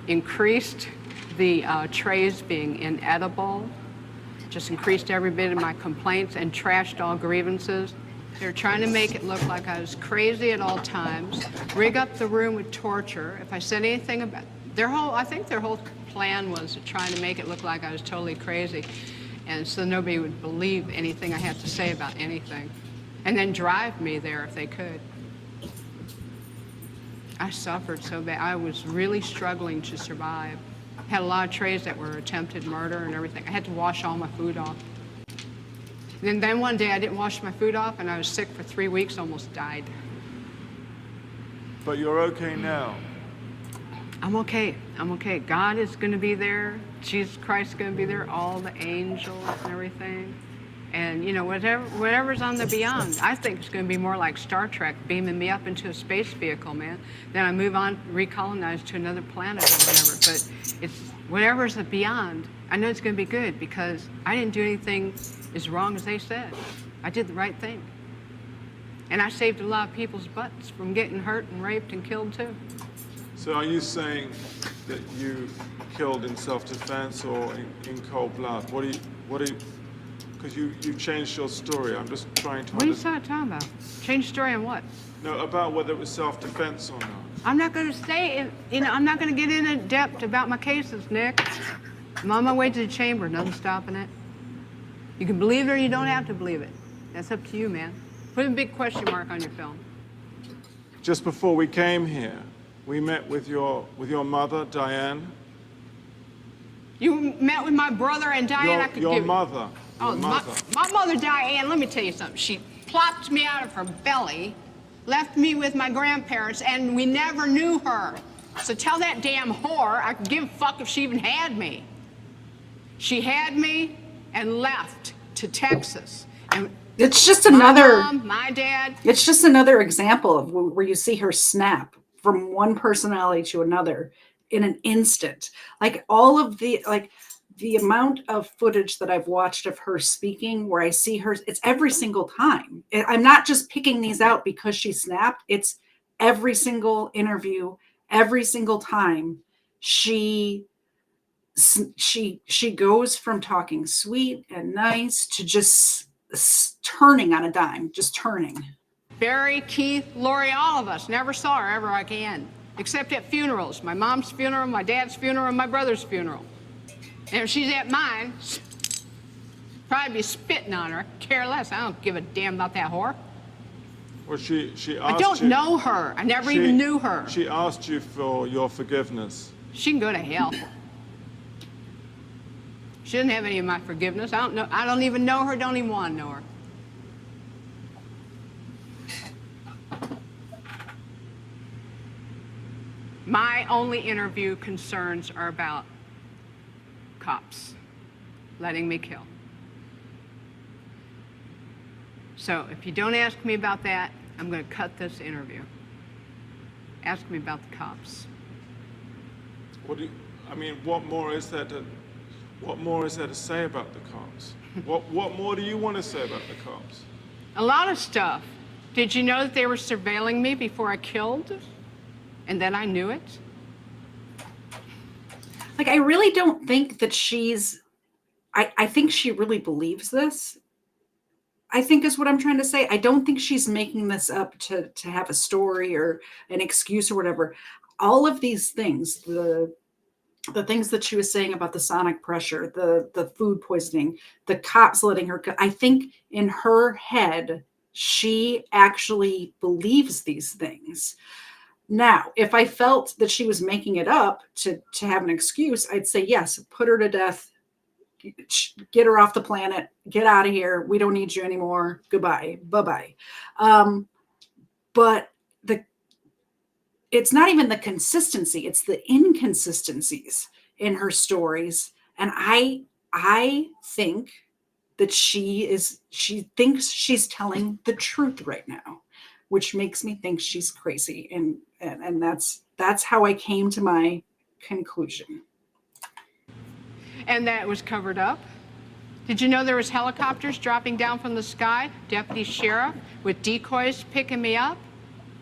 increased the trays being inedible, just increased every bit of my complaints and trashed all grievances. They're trying to make it look like I was crazy at all times, rig up the room with torture. If I said anything about I think their whole plan was trying to make it look like I was totally crazy. And so nobody would believe anything I had to say about anything. And then drive me there if they could. I suffered so bad. I was really struggling to survive. Had a lot of trays that were attempted murder and everything. I had to wash all my food off. And then one day I didn't wash my food off and I was sick for 3 weeks, almost died. But you're okay now. I'm okay. I'm okay. God is going to be there. Jesus Christ is going to be there. All the angels and everything. And, you know, whatever's on the beyond, I think it's going to be more like Star Trek, beaming me up into a space vehicle, man. Then I move on, recolonize to another planet or whatever. But it's whatever's the beyond, I know it's going to be good because I didn't do anything as wrong as they said. I did the right thing. And I saved a lot of people's butts from getting hurt and raped and killed, too. So are you saying that you killed in self-defense or in cold blood? What do you, because you changed your story. I'm just trying to What are you talking about? Change story on what? No, about whether it was self-defense or not. I'm not going to stay, I'm not going to get in depth about my cases, Nick. I'm on my way to the chamber, nothing stopping it. You can believe it or you don't have to believe it. That's up to you, man. Put a big question mark on your film. Just before we came here, we met with your mother, Diane. You met with my brother and Diane? Your mother. Oh, my mother, Diane, let me tell you something. She plopped me out of her belly, left me with my grandparents, and we never knew her. So tell that damn whore I could give a fuck if she even had me. She had me and left to Texas. And it's just another, my mom, my dad. It's just another example of where you see her snap from one personality to another in an instant. Like all of the amount of footage that I've watched of her speaking where I see her, it's every single time. I'm not just picking these out because she snapped. It's every single interview, every single time she goes from talking sweet and nice to just turning on a dime, just turning. Barry, Keith, Lori, all of us never saw her ever again, except at funerals. My mom's funeral, my dad's funeral, and my brother's funeral. And if she's at mine, probably be spitting on her. Care less. I don't give a damn about that whore. Well, she asked you. I don't know her. I never even knew her. She asked you for your forgiveness. She can go to hell. She doesn't have any of my forgiveness. I don't even know her. Don't even want to know her. My only interview concerns are about cops letting me kill. So if you don't ask me about that, I'm going to cut this interview. Ask me about the cops. What more is there to say about the cops? What more do you want to say about the cops? A lot of stuff. Did you know that they were surveilling me before I killed? And then I knew it? Like, I really don't think that I think she really believes this. I think is what I'm trying to say. I don't think she's making this up to have a story or an excuse or whatever. All of these things, the things that she was saying about the sonic pressure, the food poisoning, the cops letting her go, I think in her head, she actually believes these things. Now, if I felt that she was making it up to have an excuse, I'd say, yes, put her to death, get her off the planet, get out of here. We don't need you anymore. Goodbye. Bye-bye. But it's not even the consistency. It's the inconsistencies in her stories. And I think that she thinks she's telling the truth right now, which makes me think she's crazy. And that's how I came to my conclusion. And that was covered up. Did you know there was helicopters dropping down from the sky, deputy sheriff, with decoys picking me up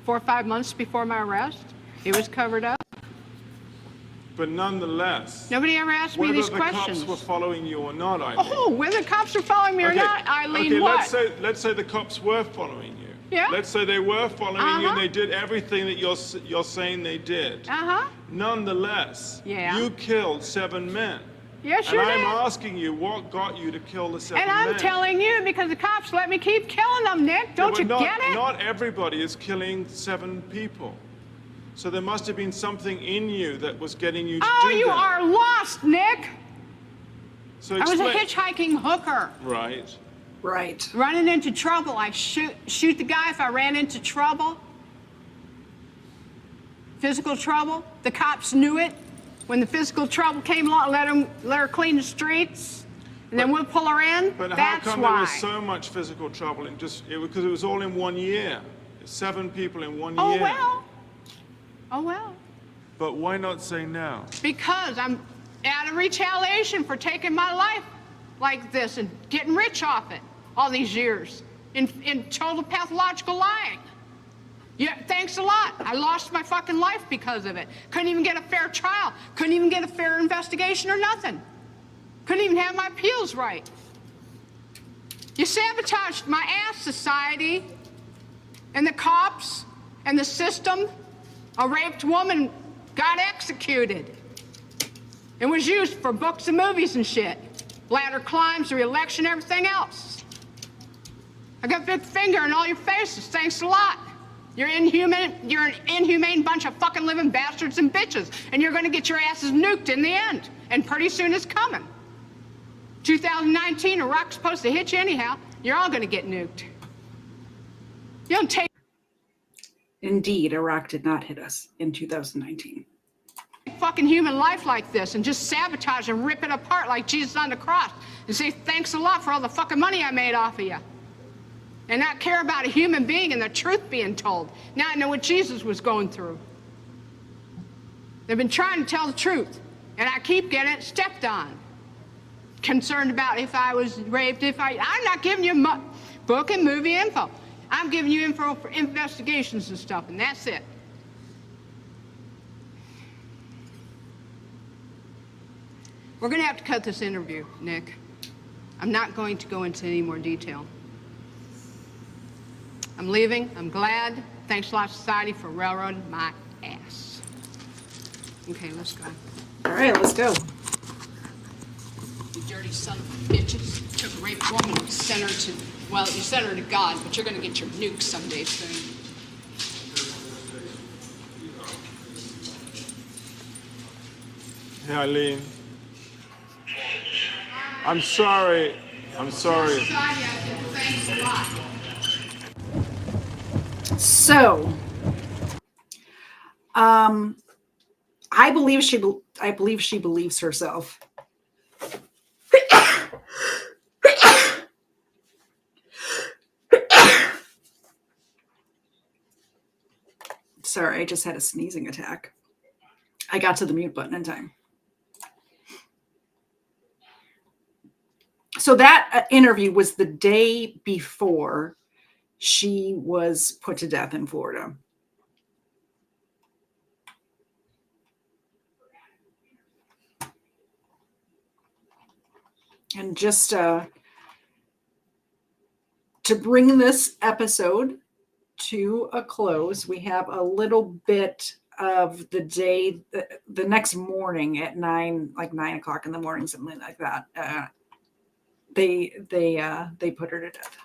4 or 5 months before my arrest? It was covered up. But nonetheless, Nobody ever asked me these questions. Whether the cops were following you or not, Eileen. Oh, whether the cops are following me or not, Eileen, what? Let's say the cops were following you. Yeah. Let's say they were following you and they did everything that you're saying they did. Nonetheless, you killed 7 men. Yes, sure And did. I'm asking you, what got you to kill the 7 And men? I'm telling you because the cops let me keep killing them, Nick. Don't you get it? Not everybody is killing 7 people. So there must have been something in you that was getting you to do that. Oh, you are lost, Nick. So I was a hitchhiking hooker. Right. Right. Running into trouble. I shoot the guy if I ran into trouble. Physical trouble. The cops knew it. When the physical trouble came along, let her clean the streets, and then we'll pull her in. But That's how come why. there was so much physical trouble in because it was all in 1 year? 7 people in 1 year. Oh, well. Oh, well. But why not say now? Because I'm out of retaliation for taking my life like this and getting rich off it all these years in total pathological lying. Yeah, thanks a lot. I lost my fucking life because of it. Couldn't even get a fair trial. Couldn't even get a fair investigation or nothing. Couldn't even have my appeals right. You sabotaged my ass, society, and the cops, and the system. A raped woman got executed and was used for books and movies and shit. Ladder climbs, re-election, everything else. I got a big finger in all your faces. Thanks a lot. You're an inhumane bunch of fucking living bastards and bitches, and you're gonna get your asses nuked in the end. And pretty soon it's coming. 2019, Iraq's supposed to hit you anyhow. You're all gonna get nuked. You don't take Indeed, Iraq did not hit us in 2019. fucking human life like this and just sabotage and rip it apart like Jesus on the cross and say thanks a lot for all the fucking money I made off of you. And not care about a human being and the truth being told. Now I know what Jesus was going through. They've been trying to tell the truth, and I keep getting it stepped on. Concerned about if I was raped, I'm not giving you book and movie info. I'm giving you info for investigations and stuff, and that's it. We're gonna have to cut this interview, Nick. I'm not going to go into any more detail. I'm leaving. I'm glad. Thanks a lot, society, for railroading my ass. Okay, let's go. All right, let's go. You dirty son of bitches. Took a raped woman and sent her to, well, you sent her to God, but you're going to get your nuke someday soon. Hey, Eileen. I'm sorry. I'm sorry. So, I believe she believes herself. Sorry, I just had a sneezing attack. I got to the mute button in time. So that interview was the day before she was put to death in Florida. And just to bring this episode to a close, we have a little bit of the day, the next morning at 9 o'clock in the morning, something like that. They put her to death.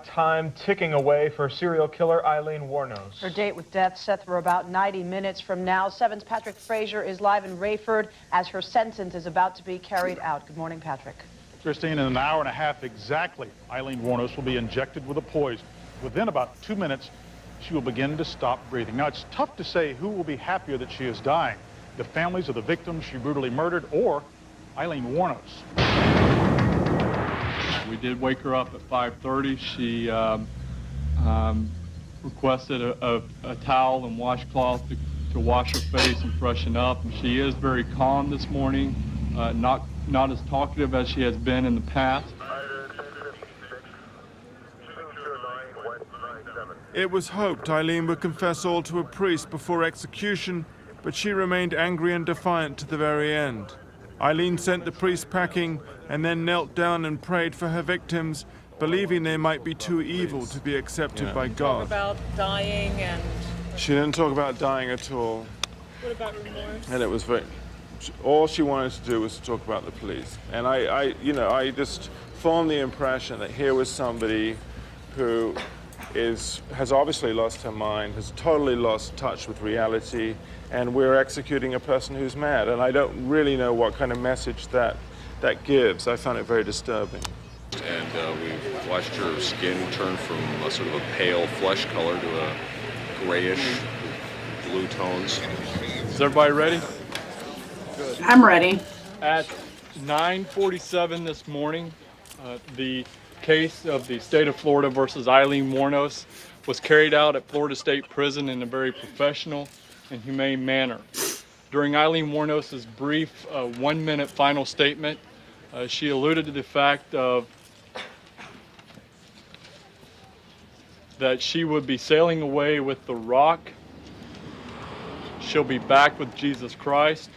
Time ticking away for serial killer Aileen Wuornos. Her date with death set for about 90 minutes from now. 7's Patrick Frazier is live in Rayford as her sentence is about to be carried out. Good morning, Patrick. Christine, in an hour and a half exactly, Aileen Wuornos will be injected with a poison. Within about 2 minutes, she will begin to stop breathing. Now, it's tough to say who will be happier that she is dying, the families of the victims she brutally murdered or Aileen Wuornos. We did wake her up at 5:30. She requested a towel and washcloth to wash her face and freshen up. And she is very calm this morning, not as talkative as she has been in the past. It was hoped Aileen would confess all to a priest before execution, but she remained angry and defiant to the very end. Aileen sent the priest packing and then knelt down and prayed for her victims, believing they might be too evil to be accepted by God. About dying and... She didn't talk about dying at all. What about remorse? And it was very... All she wanted to do was to talk about the police. And I just formed the impression that here was somebody who has obviously lost her mind, has totally lost touch with reality, and we're executing a person who's mad. And I don't really know what kind of message that gives. I found it very disturbing. And we watched her skin turn from a sort of a pale flesh color to a grayish blue tones. Is everybody ready? Good. I'm ready. At 9:47 this morning, the case of the state of Florida versus Aileen Wuornos was carried out at Florida State Prison in a very professional and humane manner. During Aileen Wuornos' brief 1-minute final statement, she alluded to the fact that she would be sailing away with the Rock. She'll be back with Jesus Christ,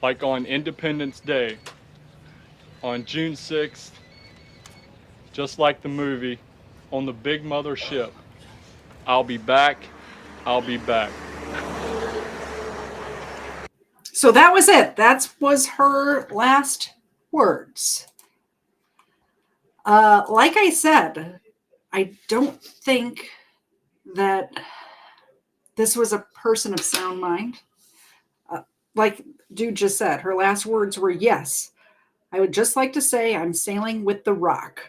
like on Independence Day, on June 6th, just like the movie, on the big mother ship. I'll be back, I'll be back. So that was it. That was her last words. Like I said, I don't think that this was a person of sound mind. Like dude just said, her last words were, yes, I would just like to say I'm sailing with the Rock.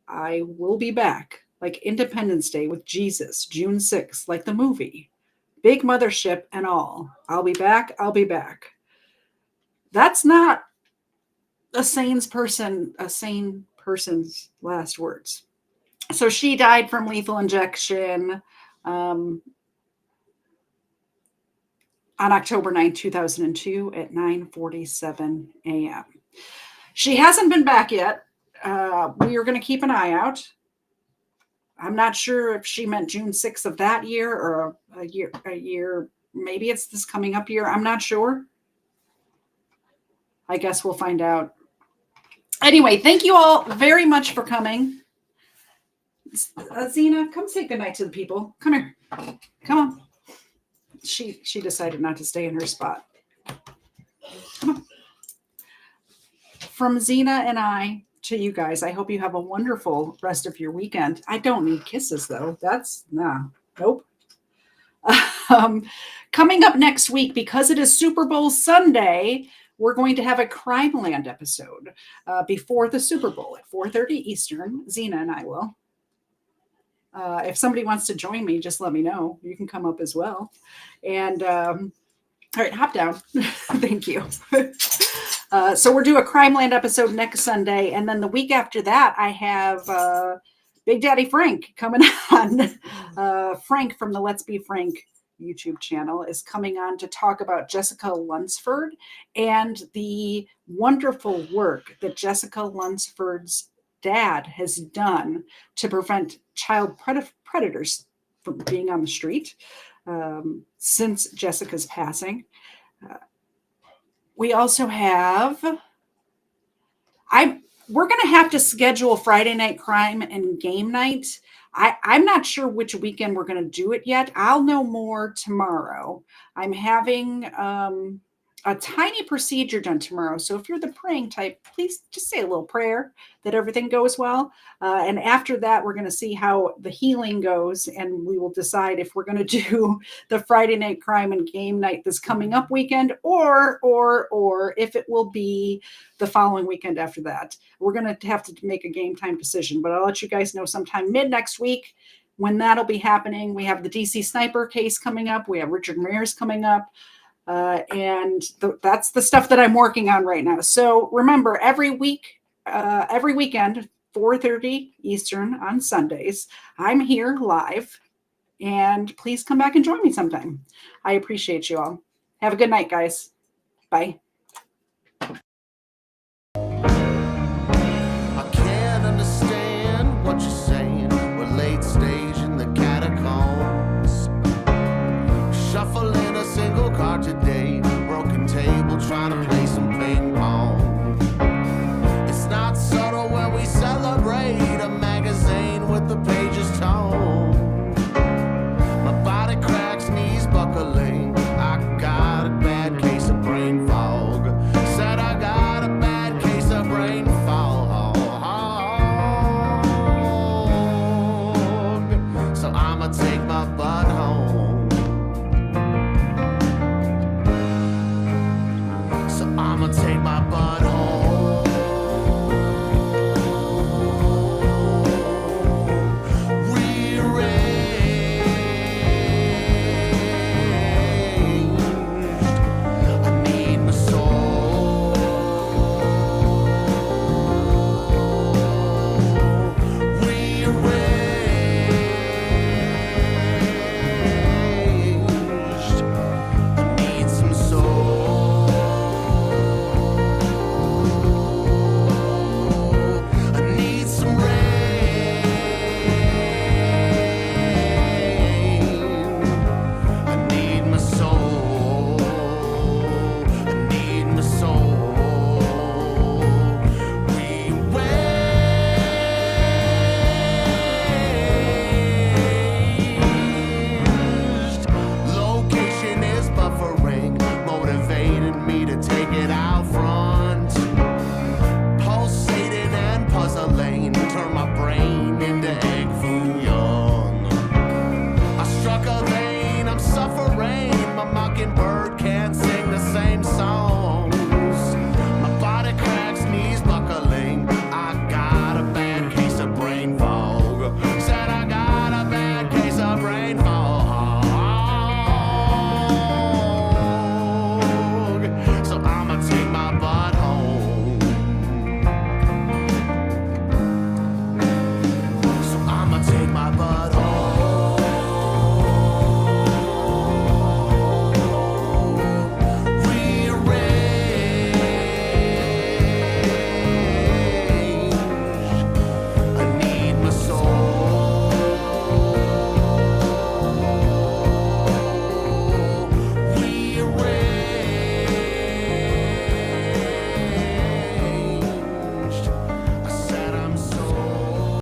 I will be back, like Independence Day with Jesus, June 6th, like the movie. Big mothership and all. I'll be back, I'll be back. That's not a sane person's last words. So she died from lethal injection on October 9, 2002 at 9:47 a.m. She hasn't been back yet. We are going to keep an eye out. I'm not sure if she meant June 6th of that year or a year. Maybe it's this coming up year. I'm not sure. I guess we'll find out. Anyway, thank you all very much for coming. Zena, come say goodnight to the people. Come here. Come on. She decided not to stay in her spot. Come on. From Zena and I to you guys, I hope you have a wonderful rest of your weekend. I don't need kisses, though. Nope. Coming up next week, because it is Super Bowl Sunday, we're going to have a Crime Land episode before the Super Bowl at 4:30 Eastern. Zena and I will. If somebody wants to join me, just let me know. You can come up as well. And all right, hop down. Thank you. So we'll do a Crime Land episode next Sunday. And then the week after that, I have Big Daddy Frank coming on. Frank from the Let's Be Frank YouTube channel is coming on to talk about Jessica Lunsford and the wonderful work that Jessica Lunsford's dad has done to prevent child predators from being on the street since Jessica's passing. We also have, we're going to have to schedule Friday Night Crime and Game Night. I'm not sure which weekend we're going to do it yet. I'll know more tomorrow. I'm having a tiny procedure done tomorrow. So if you're the praying type, please just say a little prayer that everything goes well. And after that, we're going to see how the healing goes. And we will decide if we're going to do the Friday Night Crime and Game Night this coming up weekend, or if it will be the following weekend after that. We're going to have to make a game time decision, but I'll let you guys know sometime mid next week when that'll be happening. We have the DC Sniper case coming up. We have Richard Ramirez coming up. That's the stuff that I'm working on right now. So remember, every weekend, 4:30 Eastern on Sundays, I'm here live And please come back and join me sometime. I appreciate you all. Have a good night, guys. Bye.